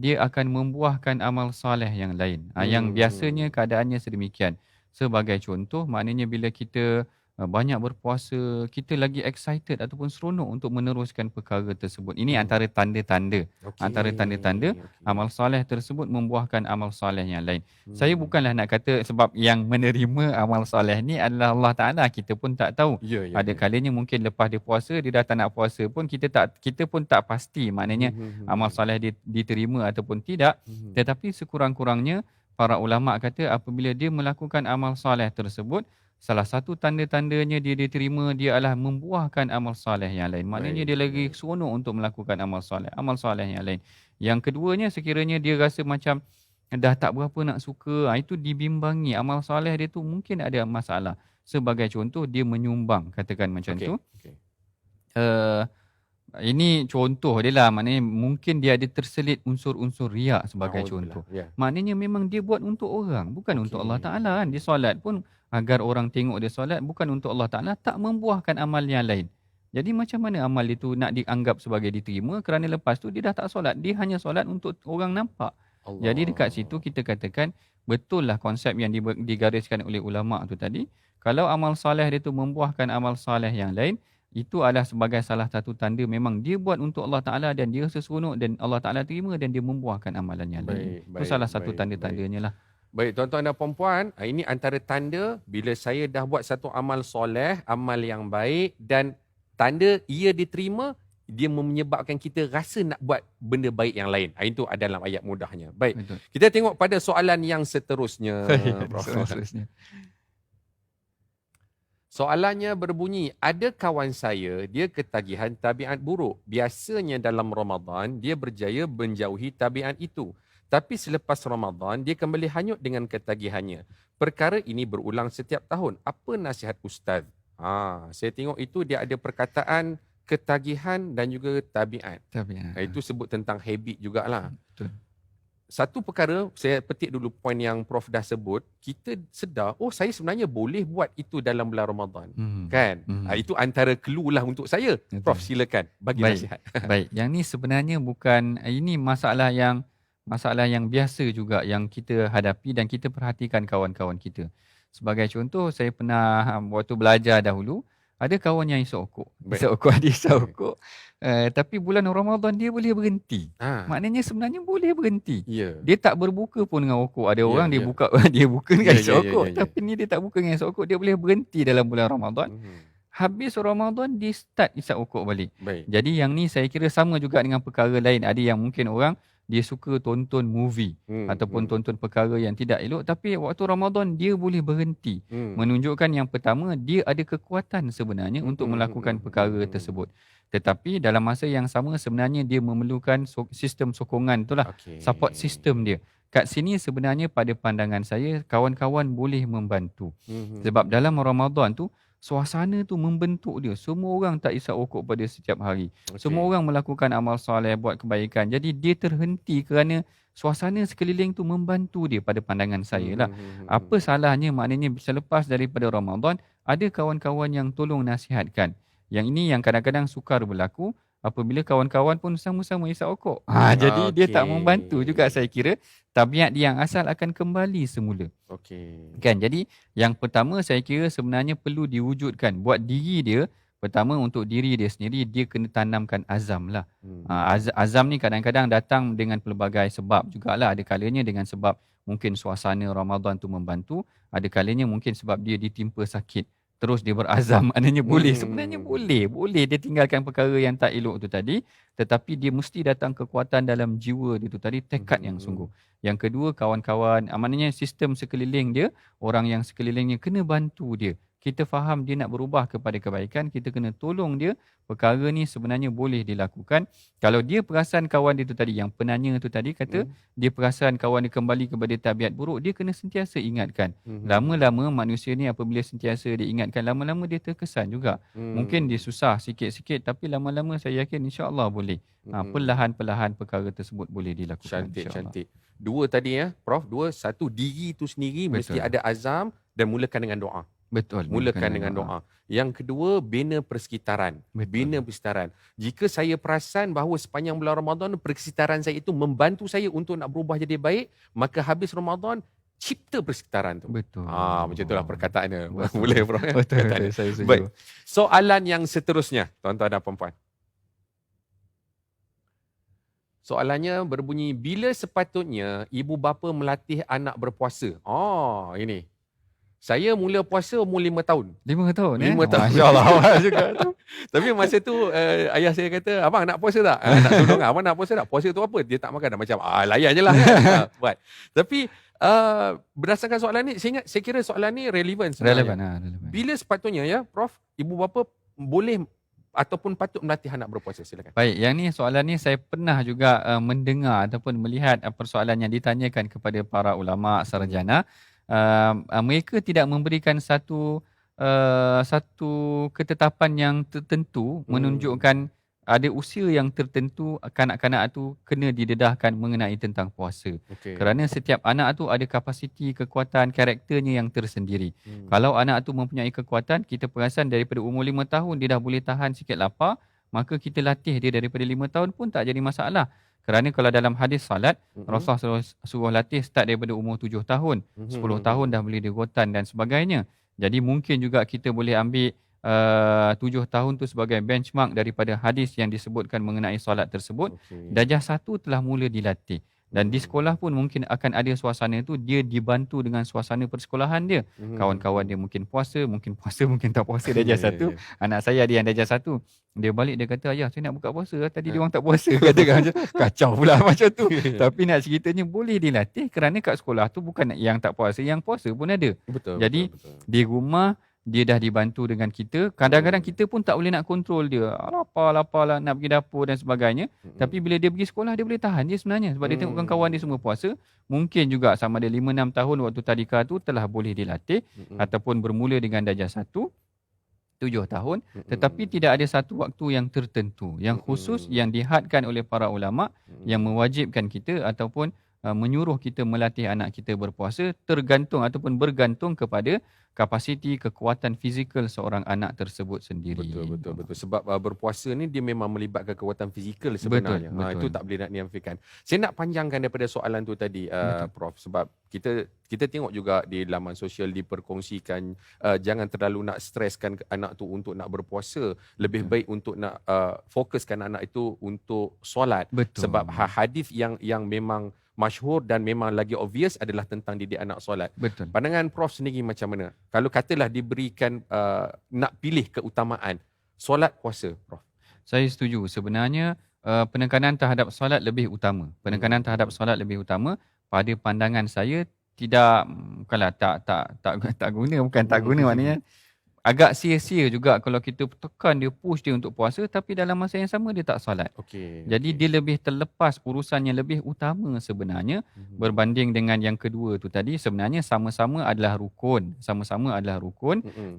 dia akan membuahkan amal saleh yang lain. Yang biasanya keadaannya sedemikian. Sebagai contoh, maknanya bila kita banyak berpuasa, kita lagi excited ataupun seronok untuk meneruskan perkara tersebut. Ini antara tanda-tanda. Antara tanda-tanda amal soleh tersebut membuahkan amal soleh yang lain. Saya bukanlah nak kata sebab yang menerima amal soleh ni adalah Allah Ta'ala. Kita pun tak tahu. Ada kalanya mungkin lepas dia puasa, dia dah tak nak puasa pun, kita pun tak pasti maknanya amal soleh dia diterima ataupun tidak. Tetapi sekurang-kurangnya para ulama kata apabila dia melakukan amal soleh tersebut, salah satu tanda-tandanya dia diterima, dia adalah membuahkan amal soleh yang lain. Maknanya dia lagi seronok untuk melakukan amal soleh yang lain. Yang keduanya, sekiranya dia rasa macam dah tak berapa nak suka, itu dibimbangi. Amal soleh dia tu mungkin ada masalah. Sebagai contoh, dia menyumbang, katakan macam tu. Ini contoh dia lah, maknanya mungkin dia ada terselit unsur-unsur riak sebagai contoh. Maknanya memang dia buat untuk orang, bukan untuk Allah Ta'ala kan. Dia solat pun agar orang tengok dia solat, bukan untuk Allah Ta'ala, tak membuahkan amal yang lain. Jadi macam mana amal itu nak dianggap sebagai diterima, kerana lepas tu dia dah tak solat, dia hanya solat untuk orang nampak. Jadi dekat situ kita katakan, betul lah konsep yang digariskan oleh ulama' tu tadi. Kalau amal soleh dia tu membuahkan amal soleh yang lain, itu adalah sebagai salah satu tanda memang dia buat untuk Allah Ta'ala dan dia seronok dan Allah Ta'ala terima dan dia membuahkan amalan yang lain. Itu salah satu tanda-tandanya lah. Baik, tuan-tuan dan puan-puan, ini antara tanda bila saya dah buat satu amal soleh, amal yang baik, dan tanda ia diterima, dia menyebabkan kita rasa nak buat benda baik yang lain. Itu ada dalam ayat mudahnya. Baik. Betul. Kita tengok pada soalan yang seterusnya. Prof. Seterusnya. Soalannya berbunyi, ada kawan saya, dia ketagihan tabiat buruk. Biasanya dalam Ramadan, dia berjaya menjauhi tabiat itu. Tapi selepas Ramadan, dia kembali hanyut dengan ketagihannya. Perkara ini berulang setiap tahun. Apa nasihat Ustaz? Saya tengok itu dia ada perkataan ketagihan dan juga tabiat. Itu sebut tentang habit jugalah. Betul. Satu perkara, saya petik dulu poin yang Prof dah sebut, kita sedar, saya sebenarnya boleh buat itu dalam bulan Ramadan. Kan? Itu antara clue lah untuk saya. Betul. Prof, silakan bagi nasihat. Baik, yang ni sebenarnya bukan, ini masalah yang biasa juga yang kita hadapi dan kita perhatikan kawan-kawan kita. Sebagai contoh, saya pernah waktu belajar dahulu, ada kawan yang isap okok. Tapi bulan Ramadan dia boleh berhenti. Maknanya sebenarnya boleh berhenti. Dia tak berbuka pun dengan okok. Ada orang dia buka dia buka dengan isap okok. Tapi ni dia tak buka dengan isap okok. Dia boleh berhenti dalam bulan Ramadan. Habis Ramadan dia start isap okok balik. Jadi yang ni saya kira sama juga dengan perkara lain. Ada yang mungkin orang dia suka tonton movie ataupun tonton perkara yang tidak elok, tapi waktu Ramadan dia boleh berhenti. Menunjukkan yang pertama, dia ada kekuatan sebenarnya untuk melakukan perkara tersebut. Tetapi dalam masa yang sama sebenarnya dia memerlukan sistem sokongan itulah, support system dia. Kat sini sebenarnya pada pandangan saya kawan-kawan boleh membantu. Sebab dalam Ramadan tu suasana tu membentuk dia. Semua orang tak isap okok pada setiap hari. Semua orang melakukan amal soleh, buat kebaikan. Jadi dia terhenti kerana suasana sekeliling tu membantu dia pada pandangan saya lah. Apa salahnya, maknanya selepas daripada Ramadan, ada kawan-kawan yang tolong nasihatkan. Yang ini yang kadang-kadang sukar berlaku apabila kawan-kawan pun sama-sama isap okok. Jadi dia tak membantu juga, saya kira. Tabiat dia yang asal akan kembali semula. Kan? Jadi yang pertama saya kira sebenarnya perlu diwujudkan. Buat diri dia, pertama untuk diri dia sendiri, dia kena tanamkan azam lah. Azam ni kadang-kadang datang dengan pelbagai sebab jugalah. Ada kalanya dengan sebab mungkin suasana Ramadan tu membantu. Ada kalanya mungkin sebab dia ditimpa sakit. Terus dia berazam, maknanya boleh. Sebenarnya boleh dia tinggalkan perkara yang tak elok tu tadi, tetapi dia mesti datang kekuatan dalam jiwa dia tu tadi, tekad yang sungguh. Yang kedua, kawan-kawan, maknanya sistem sekeliling dia, orang yang sekelilingnya kena bantu dia. Kita faham dia nak berubah kepada kebaikan, kita kena tolong dia. Perkara ni sebenarnya boleh dilakukan. Kalau dia perasan kawan dia tu tadi, yang penanya tu tadi kata, dia perasan kawan dia kembali kepada tabiat buruk, dia kena sentiasa ingatkan. Lama-lama manusia ni apabila sentiasa dia ingatkan, lama-lama dia terkesan juga. Mungkin dia susah sikit-sikit, tapi lama-lama saya yakin insya-Allah boleh. Perlahan-perlahan perkara tersebut boleh dilakukan. Cantik. Dua tadi Prof. Satu, diri itu sendiri mesti ada azam dan mulakan dengan doa. Betul. Mulakan dengan doa. Yang kedua, bina persekitaran. Bina persekitaran. Jika saya perasan bahawa sepanjang bulan Ramadan persekitaran saya itu membantu saya untuk nak berubah jadi baik, maka habis Ramadan cipta persekitaran tu. Betul. Macam itulah perkataannya. Boleh, Prof. Betul. Saya setuju. Baik. Soalan yang seterusnya, tuan-tuan dan puan-puan. Soalannya berbunyi, bila sepatutnya ibu bapa melatih anak berpuasa? Ini. Saya mula puasa umur 5 tahun. 5 tahun 5 tahun. Masya-Allah, awal juga tu. Tapi masa tu ayah saya kata, abang nak puasa tak? Nak tolong abang nak puasa tak? Puasa tu apa? Dia tak makan dah. Macam layan je lah kan. Buat. Tapi berdasarkan soalan ni, saya kira soalan ni relevan sebenarnya. Relevan. Bila sepatutnya Prof, ibu bapa boleh ataupun patut melatih anak berpuasa? Silakan. Baik, yang ni soalan ni saya pernah juga mendengar ataupun melihat persoalan yang ditanyakan kepada para ulama sarjana. Mereka tidak memberikan satu ketetapan yang tertentu menunjukkan ada usia yang tertentu kanak-kanak tu kena didedahkan mengenai tentang puasa. Kerana setiap anak tu ada kapasiti, kekuatan, karakternya yang tersendiri. Kalau anak tu mempunyai kekuatan, kita perasan daripada umur 5 tahun dia dah boleh tahan sikit lapar, maka kita latih dia daripada 5 tahun pun tak jadi masalah. Kerana kalau dalam hadis salat, Rasulullah suruh latih start daripada umur 7 tahun. 10 tahun dah boleh dirotan dan sebagainya. Jadi mungkin juga kita boleh ambil 7 tahun tu sebagai benchmark daripada hadis yang disebutkan mengenai salat tersebut. Darjah 1 telah mula dilatih. Dan di sekolah pun mungkin akan ada suasana tu, dia dibantu dengan suasana persekolahan dia. Kawan-kawan dia mungkin puasa, mungkin tak puasa darjah 1. Anak saya ada yang darjah 1. Dia balik dia kata, ayah saya nak buka puasa, tadi dia orang tak puasa. Katakan macam kacau pula macam tu. Tapi nak ceritanya boleh dilatih kerana kat sekolah tu bukan yang tak puasa, yang puasa pun ada. Betul. Jadi di rumah dia dah dibantu dengan kita. Kadang-kadang kita pun tak boleh nak kontrol dia. Lapar lah nak pergi dapur dan sebagainya. Tapi bila dia pergi sekolah, dia boleh tahan dia sebenarnya. Sebab dia tengok kawan dia semua puasa. Mungkin juga sama ada 5-6 tahun waktu tadika tu telah boleh dilatih. Ataupun bermula dengan darjah 1, 7 tahun. Tetapi tidak ada satu waktu yang tertentu, yang khusus, yang dihadkan oleh para ulama, yang mewajibkan kita ataupun menyuruh kita melatih anak kita berpuasa, tergantung ataupun bergantung kepada kapasiti, kekuatan fizikal seorang anak tersebut sendiri. Betul. Sebab berpuasa ni dia memang melibatkan kekuatan fizikal sebenarnya. Betul. Itu tak boleh nak dinafikan. Saya nak panjangkan daripada soalan tu tadi, Prof. Sebab kita tengok juga di laman sosial diperkongsikan, jangan terlalu nak streskan anak tu untuk nak berpuasa. Lebih baik untuk nak fokuskan anak itu untuk solat. Betul. Sebab hadis yang memang masyhur dan memang lagi obvious adalah tentang didik anak solat. Betul. Pandangan Prof sendiri macam mana? Kalau katalah diberikan nak pilih keutamaan solat puasa, Prof. Saya setuju. Sebenarnya penekanan terhadap solat lebih utama. Penekanan terhadap solat lebih utama pada pandangan saya. Tidak, bukanlah tak guna, bukan tak guna maknanya. Agak sia-sia juga kalau kita tekan dia, push dia untuk puasa tapi dalam masa yang sama dia tak solat. Jadi dia lebih terlepas, urusan yang lebih utama sebenarnya berbanding dengan yang kedua tu tadi. Sebenarnya sama-sama adalah rukun.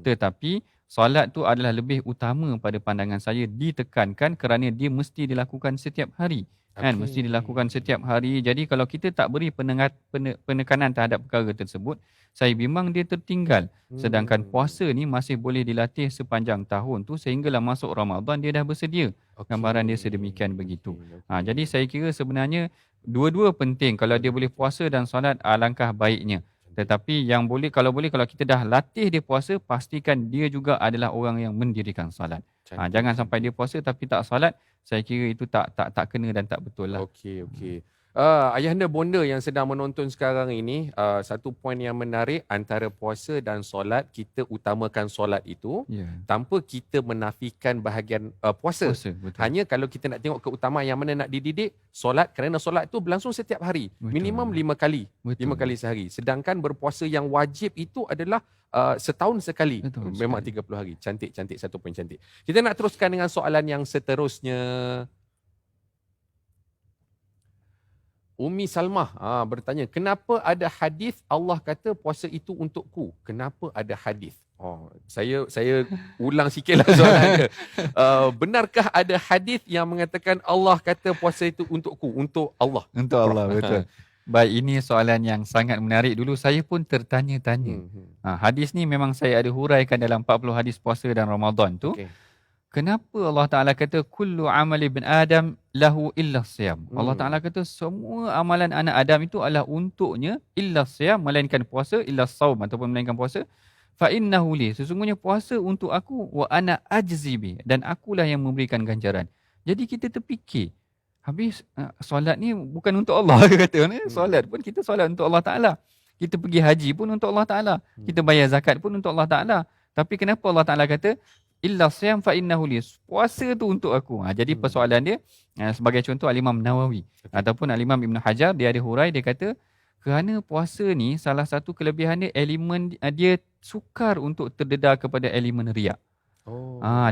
Tetapi solat tu adalah lebih utama pada pandangan saya, ditekankan kerana dia mesti dilakukan setiap hari. Mesti dilakukan setiap hari. Jadi kalau kita tak beri penekanan terhadap perkara tersebut, saya bimbang dia tertinggal. Sedangkan puasa ni masih boleh dilatih sepanjang tahun tu sehinggalah masuk Ramadan dia dah bersedia. Gambaran dia sedemikian begitu. Jadi saya kira sebenarnya dua-dua penting. Kalau dia boleh puasa dan solat, alangkah baiknya. Tetapi kalau kita dah latih dia puasa, pastikan dia juga adalah orang yang mendirikan solat. Jangan sampai dia puasa tapi tak solat. Saya kira itu tak kena dan tak betul lah. Okey. Ayahanda bonda yang sedang menonton sekarang ini, satu poin yang menarik, antara puasa dan solat, kita utamakan solat itu tanpa kita menafikan bahagian puasa. Hanya kalau kita nak tengok keutamaan yang mana nak dididik, solat, kerana solat itu berlangsung setiap hari. Minimum 5 kali. 5 kali sehari. Sedangkan berpuasa yang wajib itu adalah setahun sekali. Memang 30 hari. Cantik, satu poin cantik. Kita nak teruskan dengan soalan yang seterusnya. Umi Salmah bertanya, kenapa ada hadis Allah kata puasa itu untukku? Kenapa ada hadis? Saya ulang sikitlah soalan dia. Benarkah ada hadis yang mengatakan Allah kata puasa itu untukku, untuk Allah? Untuk Allah, betul. Baik, ini soalan yang sangat menarik. Dulu saya pun tertanya-tanya. Hadis ni memang saya ada huraikan dalam 40 hadis puasa dan Ramadan tu. Kenapa Allah Ta'ala kata kullu amali bin Adam lahu illa siyam. Allah Ta'ala kata semua amalan anak Adam itu adalah untuknya, illa siyam, melainkan puasa, illa saum ataupun melainkan puasa. Fa innahu li, sesungguhnya puasa untuk aku, wa ana ajzi bi, dan akulah yang memberikan ganjaran. Jadi kita terfikir, habis solat ni bukan untuk Allah kata. Solat pun kita solat untuk Allah Ta'ala. Kita pergi haji pun untuk Allah Ta'ala. Kita bayar zakat pun untuk Allah Ta'ala. Tapi kenapa Allah Ta'ala kata illa siyam fa innahu li, puasa tu untuk aku. Jadi persoalan dia, sebagai contoh Al-Imam Nawawi ataupun Al-Imam Ibn Hajar, dia ada hurai, dia kata kerana puasa ni salah satu kelebihan dia, elemen dia sukar untuk terdedah kepada elemen riak.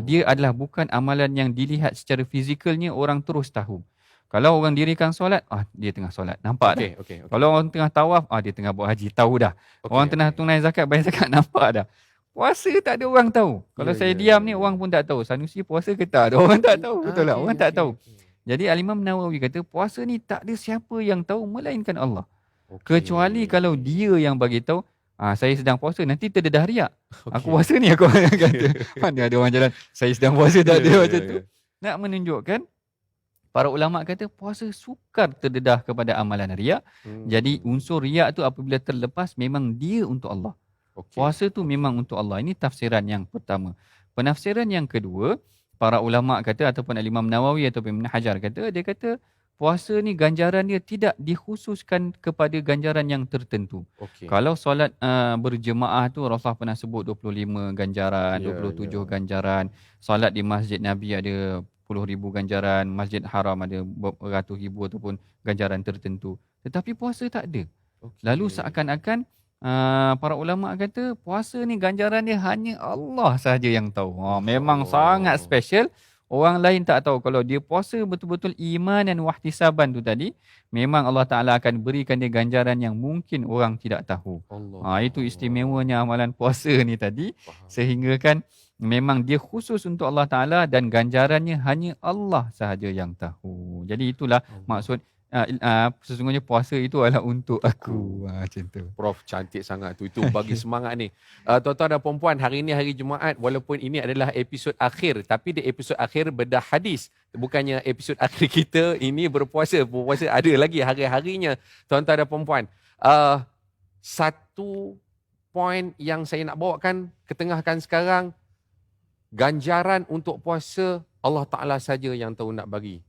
Dia adalah bukan amalan yang dilihat secara fizikalnya orang terus tahu. Kalau orang dirikan solat, dia tengah solat, nampak dah. Kalau orang tengah tawaf, dia tengah buat haji, tahu dah. Orang tengah tunai zakat, bayar zakat, nampak dah. Puasa tak ada orang tahu. Kalau saya diam ni, orang pun tak tahu. Sanusi puasa ke tak? Ada orang tak tahu. Betul tak? Orang tak tahu. Jadi Al-Imam Nawawi kata, puasa ni tak ada siapa yang tahu melainkan Allah. Kecuali kalau dia yang bagi tahu, saya sedang puasa, nanti terdedah riak. Aku puasa ni, aku kata. Mana ada orang jalan, saya sedang puasa, tak ada macam tu. Nak menunjukkan, para ulama kata puasa sukar terdedah kepada amalan riak. Jadi unsur riak tu apabila terlepas, memang dia untuk Allah. Puasa tu memang untuk Allah. Ini tafsiran yang pertama. Penafsiran yang kedua, para ulama kata ataupun Imam Nawawi ataupun Ibn Hajar kata, dia kata puasa ni ganjaran dia tidak dikhususkan kepada ganjaran yang tertentu. Okey. Kalau solat berjemaah tu Rasulullah pernah sebut 25 ganjaran, Ya, 27 ya. ganjaran. Solat di Masjid Nabi ada 10,000 ganjaran, Masjid Haram ada beratus ribu ataupun ganjaran tertentu. Tetapi puasa tak ada. Lalu Okey. seakan-akan para ulama kata puasa ni ganjaran dia hanya Allah sahaja yang tahu. Memang sangat Oh. special. Orang lain tak tahu. Kalau dia puasa betul-betul iman dan wahtisaban tu tadi, memang Allah Ta'ala akan berikan dia ganjaran yang mungkin orang tidak tahu. Allah. Itu istimewanya amalan puasa ni tadi. Faham. Sehingga kan memang dia khusus untuk Allah Ta'ala dan ganjarannya hanya Allah sahaja yang tahu. Jadi itulah Allah. maksud sesungguhnya puasa itu adalah untuk aku. Macam tu. Prof, cantik sangat tu. Itu bagi semangat ni. Tuan-tuan dan puan-puan, hari ini hari Jumaat, walaupun ini adalah episod akhir, tapi di episod akhir bedah hadis. Bukannya episod akhir kita ini berpuasa. Berpuasa ada lagi hari-harinya, tuan-tuan dan puan-puan. Satu poin yang saya nak bawakan, ketengahkan sekarang, ganjaran untuk puasa, Allah Ta'ala saja yang tahu nak bagi.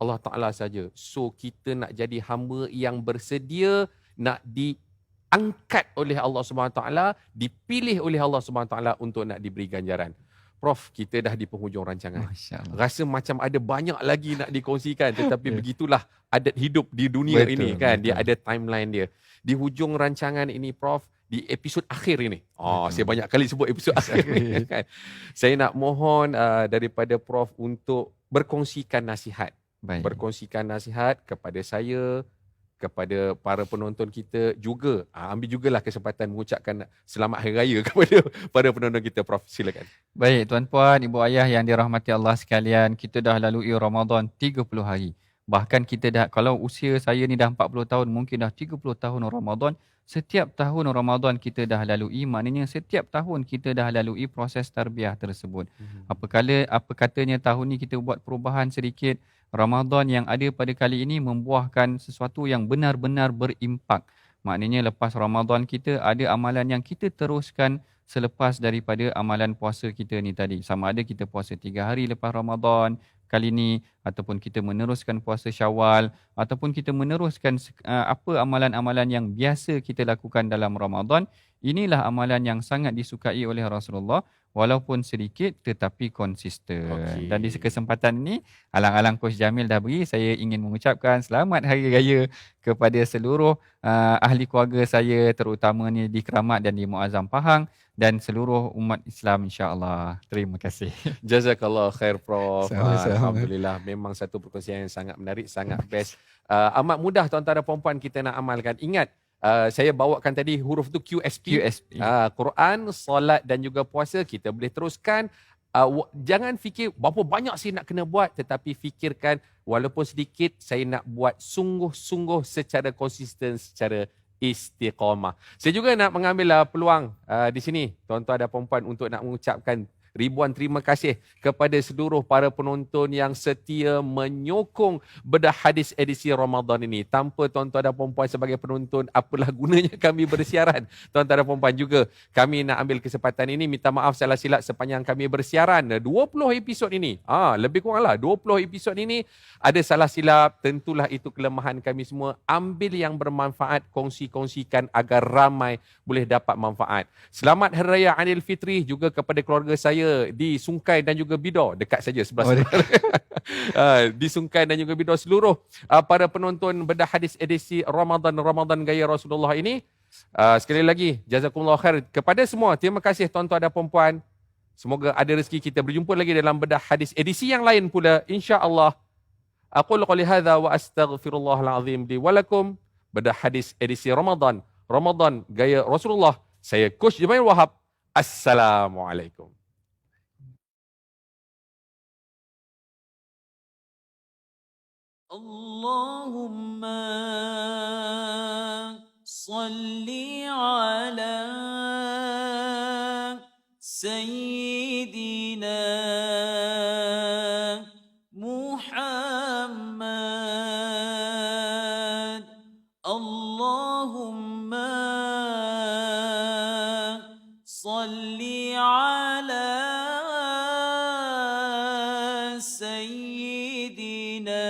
Allah Ta'ala saja. So, kita nak jadi hamba yang bersedia nak diangkat oleh Allah SWT, dipilih oleh Allah SWT untuk nak diberi ganjaran. Prof, kita dah di penghujung rancangan. Masya Allah. Rasa macam ada banyak lagi nak dikongsikan, tetapi begitulah adat hidup di dunia ini kan. Dia ada timeline dia. Di hujung rancangan ini, Prof, di episod akhir ini. Saya banyak kali sebut episod akhir ni kan. Saya nak mohon daripada Prof untuk berkongsikan nasihat. Baik. Berkongsikan nasihat kepada saya, kepada para penonton kita juga. Ambil jugalah kesempatan mengucapkan selamat hari raya kepada para penonton kita. Prof, silakan. Baik, tuan-puan, ibu ayah yang dirahmati Allah sekalian, kita dah lalui Ramadan 30 hari. Bahkan kita dah, kalau usia saya ni dah 40 tahun, mungkin dah 30 tahun Ramadan. Setiap tahun Ramadan kita dah lalui, maknanya setiap tahun kita dah lalui proses tarbiyah tersebut. Apa katanya tahun ni kita buat perubahan sedikit, Ramadan yang ada pada kali ini membuahkan sesuatu yang benar-benar berimpak. Maknanya lepas Ramadan kita ada amalan yang kita teruskan selepas daripada amalan puasa kita ni tadi. Sama ada kita puasa 3 hari lepas Ramadan kali ni, ataupun kita meneruskan puasa Syawal, ataupun kita meneruskan apa amalan-amalan yang biasa kita lakukan dalam Ramadan. Inilah amalan yang sangat disukai oleh Rasulullah, walaupun sedikit tetapi konsisten. Okey. Dan di kesempatan ini, alang-alang Coach Jamil dah beri, saya ingin mengucapkan selamat Hari Raya kepada seluruh ahli keluarga saya, terutamanya di Keramat dan di Muazzam Pahang, dan seluruh umat Islam, insya-Allah. Terima kasih. Jazakallah khair, Prof. Sama-sama. Alhamdulillah, memang satu perkongsian yang sangat menarik, sangat best. Amat mudah tuan-tuan dan puan-puan kita nak amalkan. Ingat, saya bawakan tadi huruf tu QSP. Quran, solat dan juga puasa kita boleh teruskan. Jangan fikir berapa banyak saya nak kena buat, tetapi fikirkan walaupun sedikit saya nak buat sungguh-sungguh secara konsisten, secara istiqamah. Saya juga nak mengambil peluang di sini tuan-tuan dan puan-puan untuk nak mengucapkan ribuan terima kasih kepada seluruh para penonton yang setia menyokong bedah hadis edisi Ramadan ini. Tanpa tuan-tuan dan puan-puan sebagai penonton, apalah gunanya kami bersiaran. Tuan-tuan dan puan-puan juga, kami nak ambil kesempatan ini minta maaf salah silap sepanjang kami bersiaran 20 episod ini. Lebih kuranglah 20 episod ini ada salah silap. Tentulah itu kelemahan kami semua. Ambil yang bermanfaat, kongsi-kongsikan agar ramai boleh dapat manfaat. Selamat Hari Raya Aidilfitri juga kepada keluarga saya di Sungai dan juga Bidor, dekat saja sebelah di Sungai dan juga Bidor, seluruh para penonton bedah hadis edisi Ramadan Gaya Rasulullah ini. Sekali lagi jazakumullah khair kepada semua. Terima kasih tuan-tuan dan puan-puan. Semoga ada rezeki kita berjumpa lagi dalam bedah hadis edisi yang lain pula, insya-Allah. Aqulu qouli hadza wa astaghfirullahal azim li wa lakum. Bedah hadis edisi Ramadan Gaya Rasulullah. Saya Coach Jamil Wahab. Assalamualaikum. اللهم صل على سيدنا محمد. اللهم صل على سيدنا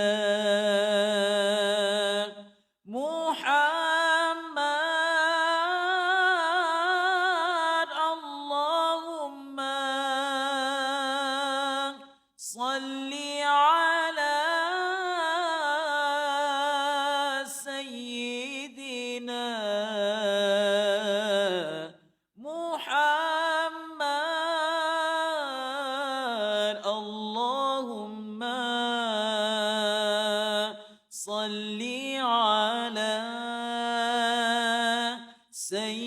سيدنا